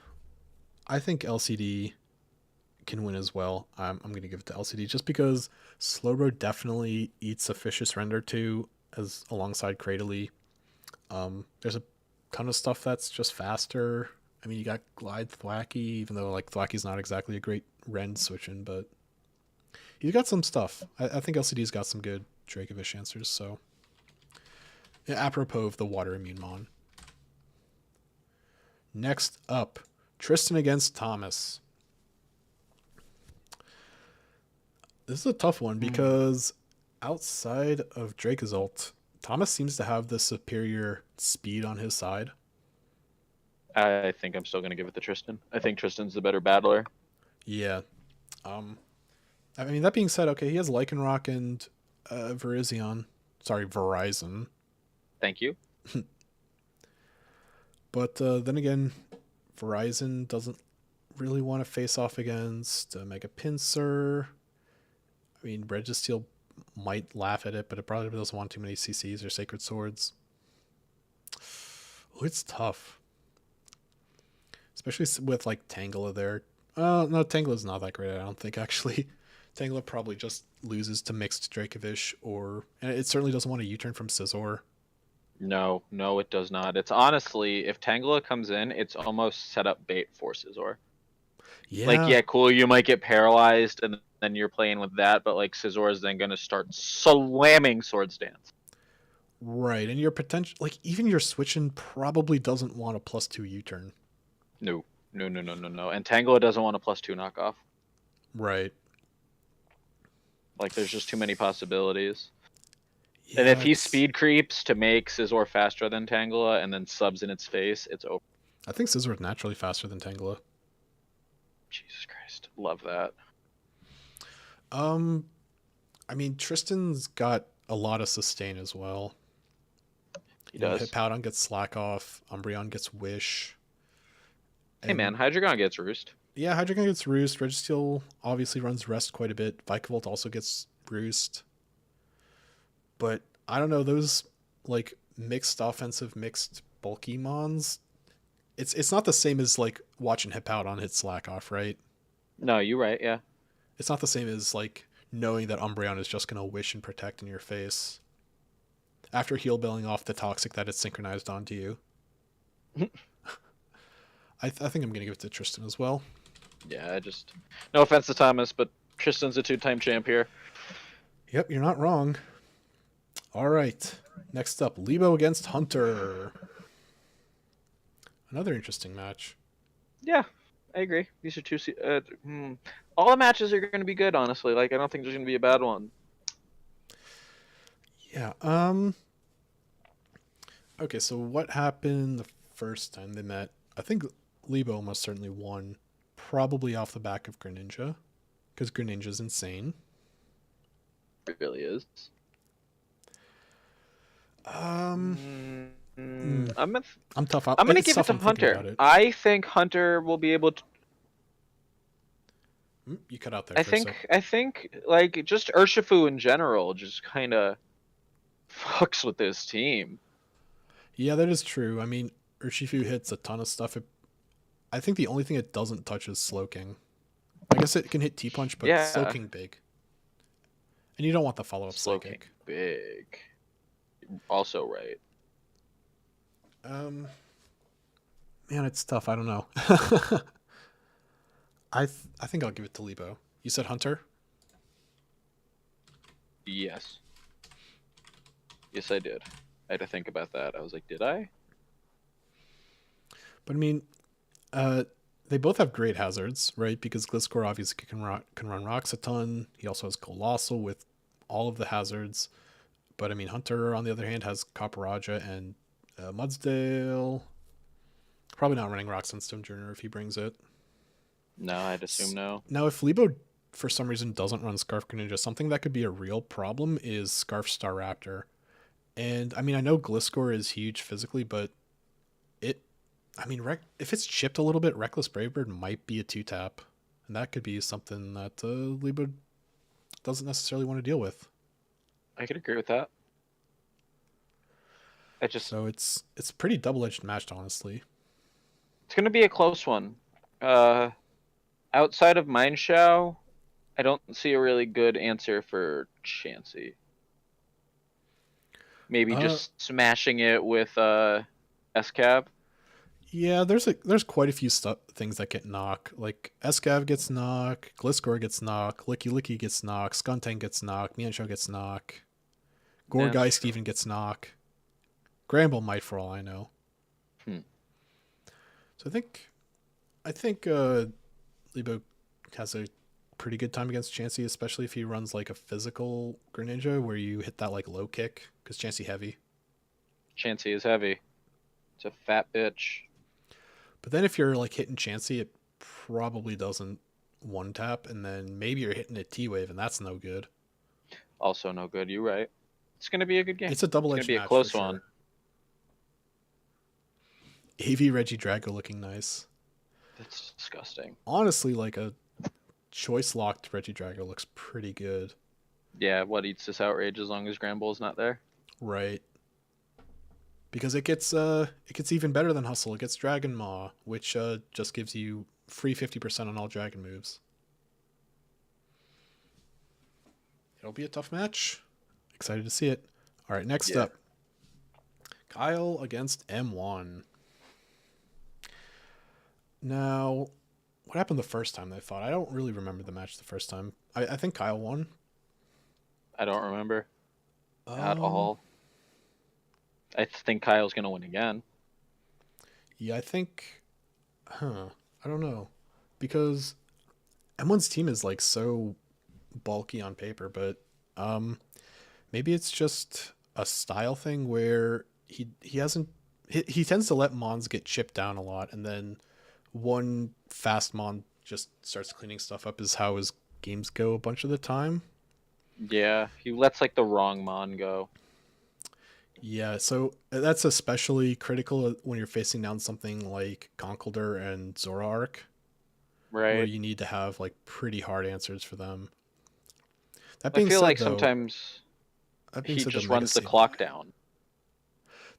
think LCD can win as well. I'm going to give it to LCD just because Slowbro definitely eats a Fishy Surrender too, as alongside Cradley. There's a ton of stuff that's just faster. I mean, you got Glide Thwacky, even though like Thwacky's not exactly a great Rend switching, but he's got some stuff. I think LCD's got some good Dracovish answers. So, yeah, apropos of the Water Immune Mon. Next up, Tristan against Thomas. This is a tough one because outside of Dracozolt, Thomas seems to have the superior speed on his side. I think I'm still gonna give it to Tristan. I think Tristan's the better battler. Yeah. I mean, that being said, okay, he has Lycanroc and Verizon. Sorry, Verizon. Thank you. But then again, Verizon doesn't really want to face off against Mega Pinsir. I mean, Registeel might laugh at it, but it probably doesn't want too many CCs or Sacred Swords. Oh, it's tough. Especially with, like, Tangela there. No, Tangela's not that great, I don't think, actually. Tangela probably just loses to Mixed Dracovish, and it certainly doesn't want a U-turn from Scizor. No, it does not. It's honestly, if Tangela comes in, it's almost set up bait for Scizor. Yeah. Like, yeah, cool, you might get paralyzed, and then you're playing with that, but, like, Scizor is then going to start slamming Swords Dance. Right, and your potential, like, even your switching probably doesn't want a +2 U-turn. No. And Tangela doesn't want a +2 knockoff. Right. Like, there's just too many possibilities. Yeah, And if he speed creeps to make Scizor faster than Tangela and then subs in its face, it's over. I think Scizor is naturally faster than Tangela. Jesus Christ. Love that. I mean, Tristan's got a lot of sustain as well. He does. Hippowdon gets Slack Off. Umbreon gets Wish. Hey man, Hydreigon gets Roost. Yeah, Hydreigon gets Roost. Registeel obviously runs Rest quite a bit. Vikavolt also gets Roost. But I don't know, those like mixed offensive, mixed bulky mons, it's not the same as like watching Hippowdon hit Slack Off, right? No, you're right, yeah. It's not the same as like knowing that Umbreon is just gonna Wish and Protect in your face. After heal billing off the Toxic that it's synchronized onto you. I think I'm going to give it to Tristan as well. Yeah, no offense to Thomas, but Tristan's a 2-time champ here. Yep, you're not wrong. All right. Next up, Lebo against Hunter. Another interesting match. Yeah, I agree. These are two... all the matches are going to be good, honestly. Like, I don't think there's going to be a bad one. Yeah. Okay, so what happened the first time they met? I think Lebo almost certainly won, probably off the back of Greninja, because Greninja's insane. really is. I'm I'm tough. I'm gonna It's give it tough. to I'm thinking Hunter. about it. I think Hunter will be able to. You cut out there for a sec. I think like just Urshifu in general just kind of fucks with this team. Yeah, that is true. I mean, Urshifu hits a ton of stuff. I think the only thing it doesn't touch is Slowking. I guess it can hit T-Punch, but Yeah. Slowking big. And you don't want the follow-up Slowking Psychic. big. Also right. Man, it's tough. I don't know. I think I'll give it to Lebo. You said Hunter? Yes. Yes, I did. I had to think about that. I was like, did I? But I mean, they both have great hazards, right? Because Gliscor obviously can run rocks a ton. He also has Colossal with all of the hazards. But I mean, Hunter, on the other hand, has Copperajah and Mudsdale. Probably not running Rock Sunstone Junior if he brings it. No, I'd assume no. Now, if Lebo, for some reason, doesn't run Scarf Greninja, something that could be a real problem is Scarf Staraptor. And, I mean, I know Gliscor is huge physically, but if it's chipped a little bit, Reckless Bravebird might be a 2-tap. And that could be something that Lebo doesn't necessarily want to deal with. I could agree with that. So it's pretty double-edged matched, honestly. It's going to be a close one. Outside of Mineshaw, I don't see a really good answer for Chansey. Maybe just smashing it with SCAV. Yeah, there's quite a few things that get knocked. Like SCAV gets knocked, Gliscor gets knocked, Licky Licky gets knocked, Skuntank gets knocked, Mienshao gets knocked, Gourgeist even gets knocked. Gramble might, for all I know. So I think Lebo has a pretty good time against Chansey, especially if he runs like a physical Greninja where you hit that like low kick, because Chansey heavy. Chansey is heavy. It's a fat bitch. But then if you're like hitting Chansey, it probably doesn't one tap, and then maybe you're hitting a T-Wave, and that's no good. Also no good. You're right. It's gonna be a good game. It's a double-edged match. It's gonna be a close one. AV Regidrago looking nice. That's disgusting. Honestly, like a choice locked Regidrago looks pretty good. Yeah, what eats this outrage as long as Granbull's not there? Right. Because it gets even better than Hustle. It gets Dragon Maw, which just gives you free 50% on all dragon moves. It'll be a tough match. Excited to see it. All right, next up. Kyle against M1. Now, what happened the first time they fought? I don't really remember the match the first time. I think Kyle won. I don't remember at all. I think Kyle's going to win again. Yeah, I think... I don't know. Because M1's team is like so bulky on paper, but maybe it's just a style thing where he tends to let Mons get chipped down a lot, and then one fast Mon just starts cleaning stuff up is how his games go a bunch of the time. Yeah, he lets like the wrong Mon go. Yeah, so that's especially critical when you're facing down something like Conkeldurr and Zoroark. Right. Where you need to have like pretty hard answers for them. That being said, like sometimes he just runs the clock down.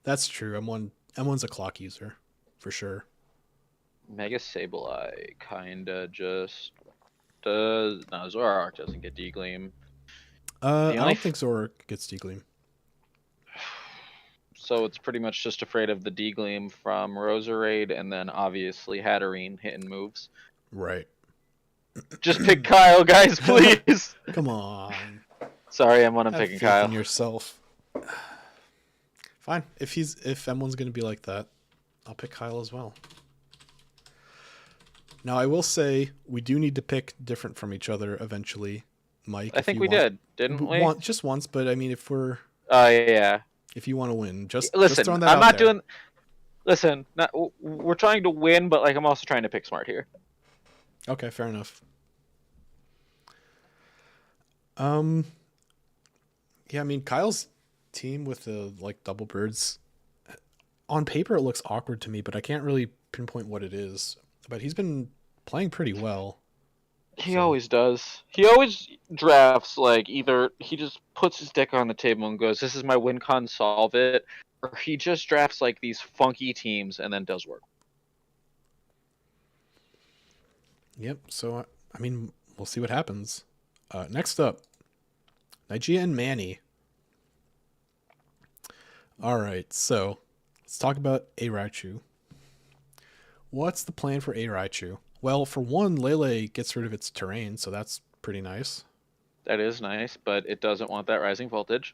That's true. M1's a clock user, for sure. Mega Sableye kinda just does. No, Zoroark doesn't get D-Gleam. I don't think Zoroark gets D-Gleam. So it's pretty much just afraid of the D-Gleam from Roserade, and then obviously Hatterene hitting moves. Right. Just pick Kyle, guys, please. Come on. Sorry, I'm picking Kyle. In yourself. Fine. If M1's gonna be like that, I'll pick Kyle as well. Now I will say we do need to pick different from each other eventually, Mike. I think we did, didn't we? Just once, but I mean, if we're. Yeah. If you want to win, just listen. I'm not doing. Listen, we're trying to win, but like I'm also trying to pick smart here. Okay, fair enough. Yeah, I mean Kyle's team with the like double birds on paper it looks awkward to me, but I can't really pinpoint what it is. But he's been playing pretty well. He So always does. He always drafts like either he just puts his deck on the table and goes, "This is my win con, solve it," or he just drafts like these funky teams and then does work. yep. So I mean we'll see what happens. Next up, Nigeria and Manny. All right, so let's talk about A Raichu. What's the plan for A Raichu? Well, for one, Lele gets rid of its terrain, so that's pretty nice. That is nice, but it doesn't want that rising voltage.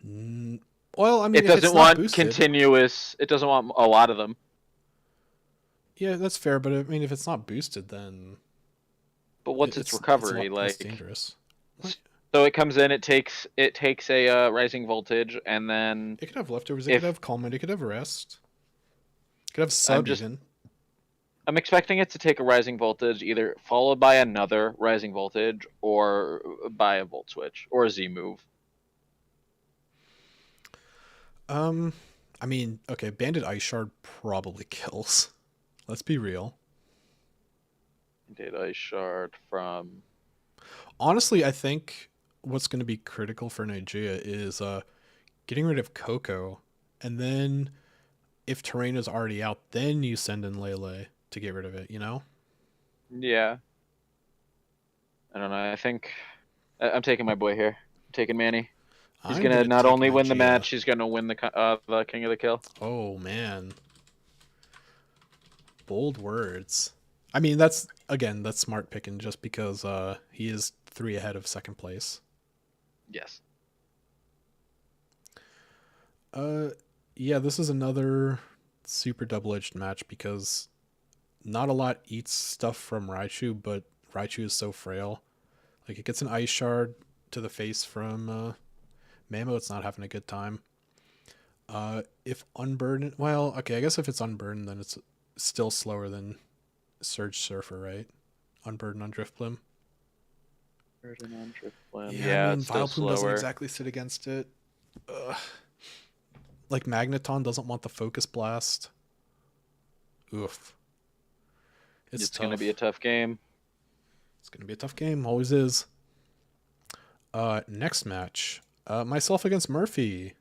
Well, I mean, It if it's doesn't not want boosted, continuous. It doesn't want a lot of them. yeah, that's fair. But I mean, if it's not boosted, then But what's its recovery a lot less like? dangerous. So it comes in. It takes a rising voltage, and then It could have leftovers. It if could have calm. It could have rest. It could have sub even. I'm expecting it to take a rising voltage, either followed by another rising voltage, or by a volt switch or a Z move. I mean, okay, Bandit Ice Shard probably kills. Let's be real. Data Ice Shard from. Honestly, I think what's going to be critical for Nigeria is getting rid of Coco, and then if terrain is already out, then you send in Lele to get rid of it. You know? Yeah. I don't know. I think I'm taking my boy here. I'm taking Manny. He's gonna not take only win the Nigeria. match, he's gonna win the King of the Kill. Oh man, bold words. I mean, that's smart picking just because he is 3 ahead of second place. Yes. Yeah, this is another super double-edged match because not a lot eats stuff from Raichu, but Raichu is so frail. Like it gets an Ice Shard to the face from Mamo, it's not having a good time. If unburdened, well, okay, I guess if it's unburdened, then it's still slower than Surge Surfer, right? Unburdened on Driftblim. Yeah, I mean, it's still Vileplume doesn't slower. exactly sit against it. Like Magneton doesn't want the Focus Blast. Oof. It's tough. gonna be a tough game. It's gonna be a tough game. Always is. Next match. Myself against Murphy.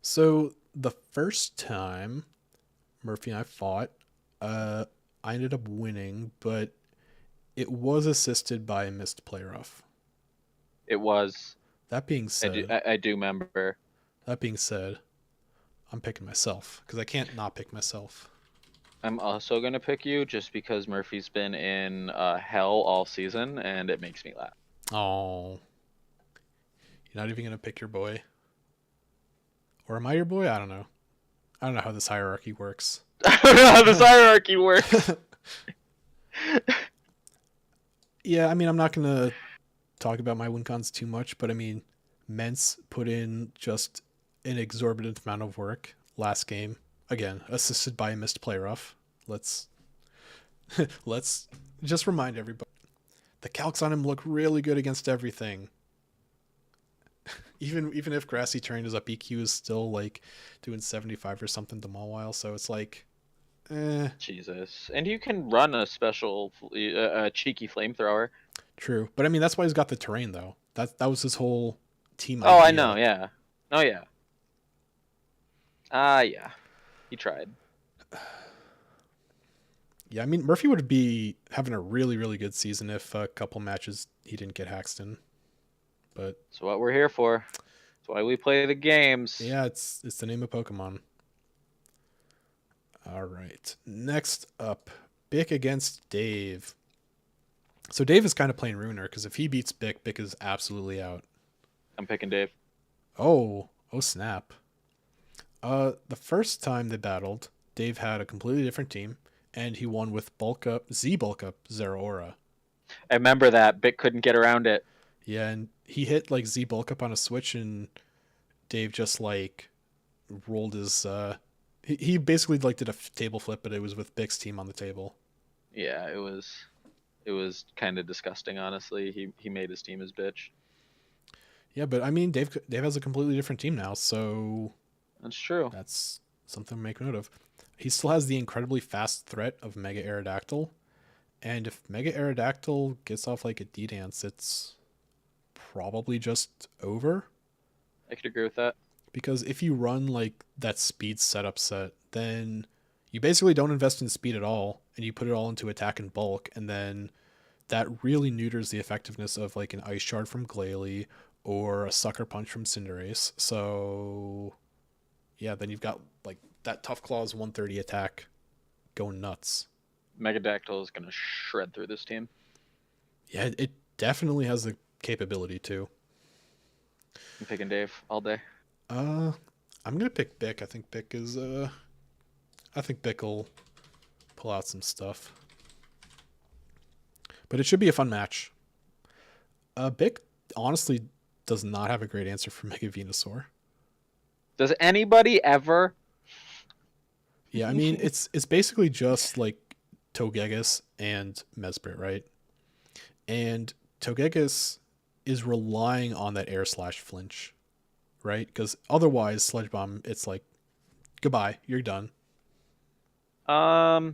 So the first time Murphy and I fought, I ended up winning, but it was assisted by a missed play rough. It was. That being said, I do remember. That being said, I'm picking myself because I can't not pick myself. I'm also gonna pick you just because Murphy's been in hell all season, and it makes me laugh. Oh, you're not even gonna pick your boy, or am I your boy? I don't know. I don't know how this hierarchy works. I don't know how this hierarchy works. Yeah, I mean, I'm not gonna talk about my win cons too much, but I mean, Mence put in just an exorbitant amount of work last game. Again, assisted by a missed play rough. Let's just remind everybody. The calcs on him look really good against everything. even if grassy terrain is up, EQ is still like doing 75 or something to Mawile, so it's like Jesus. And you can run a special cheeky flamethrower. True. But I mean that's why he's got the terrain though. That was his whole team Oh, idea. I know, yeah. Oh yeah. Yeah. He tried. Yeah, I mean Murphy would be having a really, really good season if a couple matches he didn't get Haxton. But that's what we're here for. That's why we play the games. Yeah, it's the name of Pokemon. All right. Next up, Bick against Dave. So Dave is kind of playing Ruiner because if he beats Bick, Bick is absolutely out. I'm picking Dave. Oh snap. The first time they battled, Dave had a completely different team, and he won with Z Bulk Up Zeraora. I remember that. Bick couldn't get around it. Yeah, and he hit like Z Bulk Up on a switch, and Dave just like rolled his. He basically like did a table flip, but it was with Bick's team on the table. Yeah, it was kind of disgusting, honestly. He made his team his bitch. Yeah, but I mean, Dave has a completely different team now, so That's true. that's something to make note of. He still has the incredibly fast threat of Mega Aerodactyl, and if Mega Aerodactyl gets off like a D-Dance, it's probably just over. I could agree with that. Because if you run like that speed setup set, then you basically don't invest in speed at all, and you put it all into attack and bulk, and then that really neuters the effectiveness of like an Ice Shard from Glalie or a Sucker Punch from Cinderace. So yeah, then you've got like that Tough Claws 130 attack going nuts. Megadactyl is gonna shred through this team. Yeah, it definitely has the capability to. I'm picking Dave all day. I'm gonna pick Bick. I think Bick will pull out some stuff. But it should be a fun match. Bick honestly does not have a great answer for Mega Venusaur. Does anybody ever? Yeah, I mean it's basically just like Togekiss and Mesprit, right? And Togekiss is relying on that air slash flinch, right? Because otherwise, Sludge Bomb, it's like, goodbye, you're done. A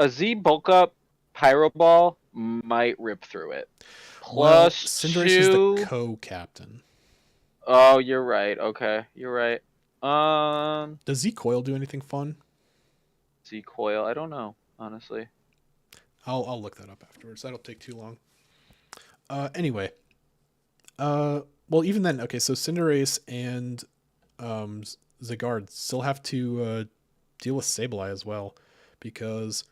Z bulk up Pyro Ball might rip through it. Well, Plus Cinderace two. is the co-captain. Oh, you're right. Okay, you're right. Does Z Coil do anything fun? Z Coil. I don't know, honestly. I'll look that up afterwards. That'll take too long. Anyway. Well, even then, okay, so Cinderace and Zygarde still have to deal with Sableye as well, because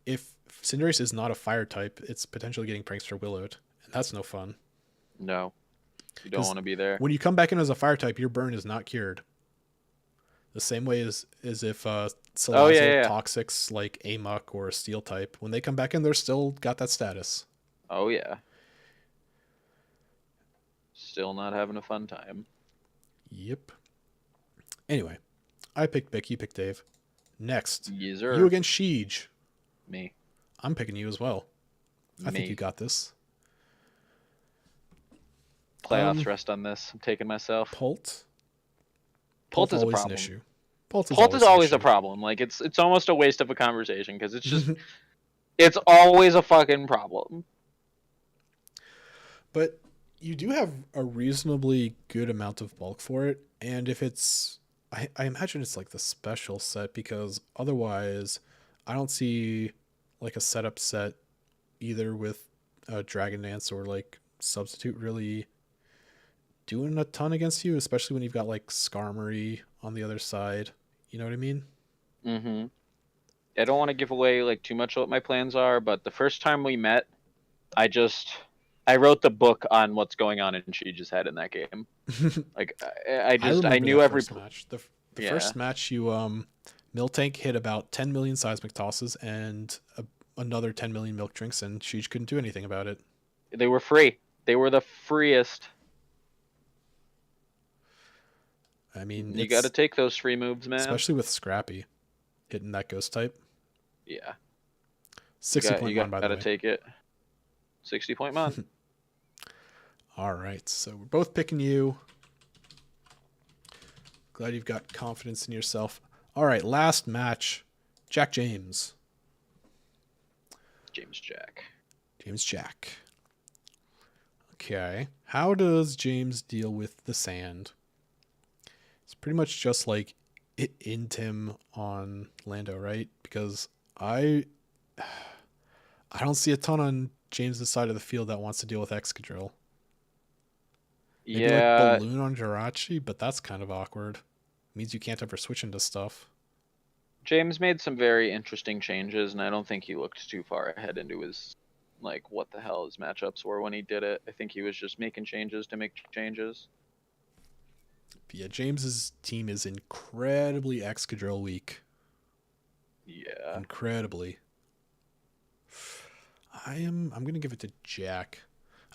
if Cinderace is not a fire type, it's potentially getting Prankster Willowed, and that's no fun. No, you don't want to be there. When you come back in as a fire type, your burn is not cured. The same way as if Salazzle Toxics like Amok or a Steel type, when they come back in, they're still got that status. Oh yeah. Still not having a fun time. Yep. Anyway, I picked Bick, you picked Dave. Next, Yes, sir. you against Sheej. Me. I'm picking you as well. I think you got this. Playoffs rest on this. I'm taking myself. Pult. Pult is a always problem. an issue. Pult is always a problem. Like it's almost a waste of a conversation because it's just it's always a fucking problem. But you do have a reasonably good amount of bulk for it, and if it's I imagine it's like the special set, because otherwise I don't see like a setup set either with Dragon Dance or like Substitute really doing a ton against you, especially when you've got like Skarmory on the other side. You know what I mean? Mm-hmm. I don't want to give away like too much of what my plans are, but the first time we met, I wrote the book on what's going on in Sheej's head in that game. Like I knew every match. The first match you Miltank hit about 10 million seismic tosses and another 10 million milk drinks, and Sheej couldn't do anything about it. They were free. They were the freest. I mean, you got to take those free moves, man. Especially with Scrappy hitting that ghost type. Yeah. 60.1 by the way. Got to take it. 60.1 mon. All right, so we're both picking you. Glad you've got confidence in yourself. All right, last match. Jack James. James Jack. James Jack. Okay. How does James deal with the sand? It's pretty much just like Intim on Lando, right? Because I don't see a ton on James's side of the field that wants to deal with Excadrill. Maybe like Balloon on Jirachi, but that's kind of awkward. Means you can't ever switch into stuff. James made some very interesting changes, and I don't think he looked too far ahead into his like what the hell his matchups were when he did it. I think he was just making changes to make changes. Yeah, James's team is incredibly Excadrill weak. Yeah. Incredibly. I'm gonna give it to Jack.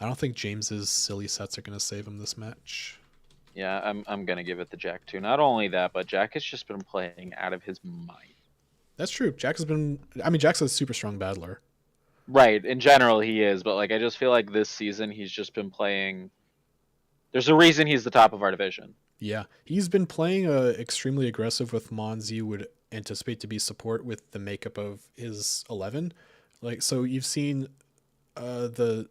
I don't think James's silly sets are gonna save him this match. Yeah, I'm gonna give it to Jack too. Not only that, but Jack has just been playing out of his mind. That's true. Jack's a super strong battler. Right. In general, he is, but like I just feel like this season he's just been playing. There's a reason he's the top of our division. Yeah, he's been playing extremely aggressive with Mons. You would anticipate to be support with the makeup of his 11. Like, so you've seen the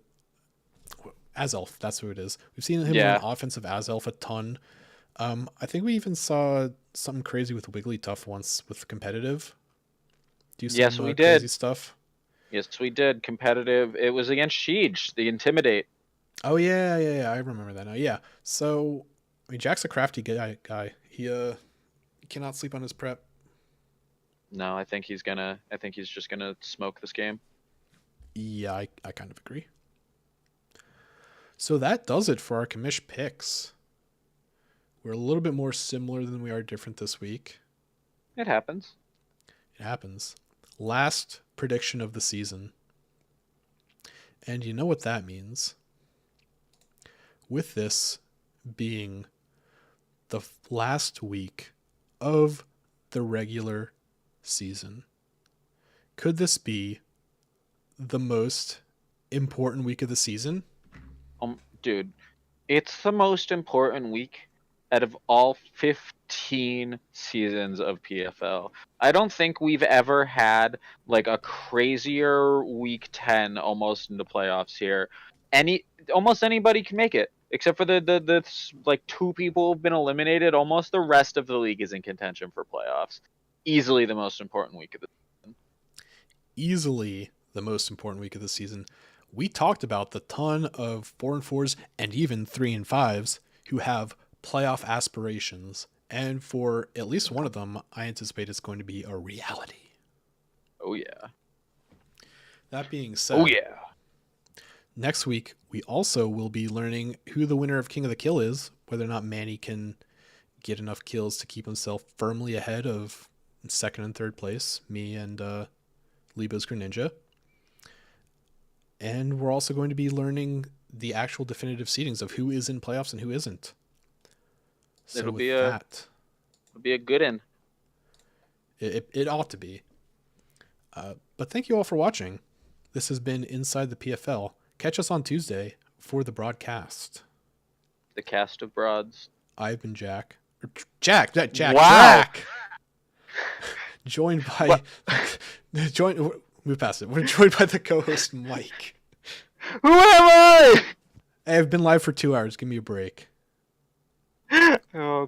Azelf, that's who it is. We've seen him Yeah. on offensive Azelf a ton. I think we even saw something crazy with Wigglytuff once with competitive. Do some Yes, we crazy did. stuff? Yes, we did. Competitive. It was against Siege, the Intimidate. Oh yeah, I remember that now. Yeah. So, I mean, Jack's a crafty guy. He cannot sleep on his prep. No, I think he's just gonna smoke this game. Yeah, I kind of agree. So that does it for our commish picks. We're a little bit more similar than we are different this week. It happens. It happens. Last prediction of the season. And you know what that means. With this being the last week of the regular season, could this be the most important week of the season? Dude, it's the most important week out of all 15 seasons of PFL. I don't think we've ever had like a crazier week 10 almost into playoffs here. Almost anybody can make it except for the like 2 people who've been eliminated. Almost the rest of the league is in contention for playoffs. Easily the most important week of the season. Easily the most important week of the season. We talked about the ton of 4-4s and even 3-5s who have playoff aspirations. And for at least one of them, I anticipate it's going to be a reality. Oh yeah. That being said, Oh yeah. next week we also will be learning who the winner of King of the Kill is, whether or not Manny can get enough kills to keep himself firmly ahead of second and third place, me and Libo's Greninja. And we're also going to be learning the actual definitive seedings of who is in playoffs and who isn't. So It'll with be that, it'll be a good one. it ought to be. But thank you all for watching. This has been Inside the PFL. Catch us on Tuesday for the broadcast. The cast of broads. I've been Jack. Jack. Wow. Jack. Joined by move past it. We're joined by the co-host Mike. Who am I? Hey, I've been live for 2 hours. Give me a break. Oh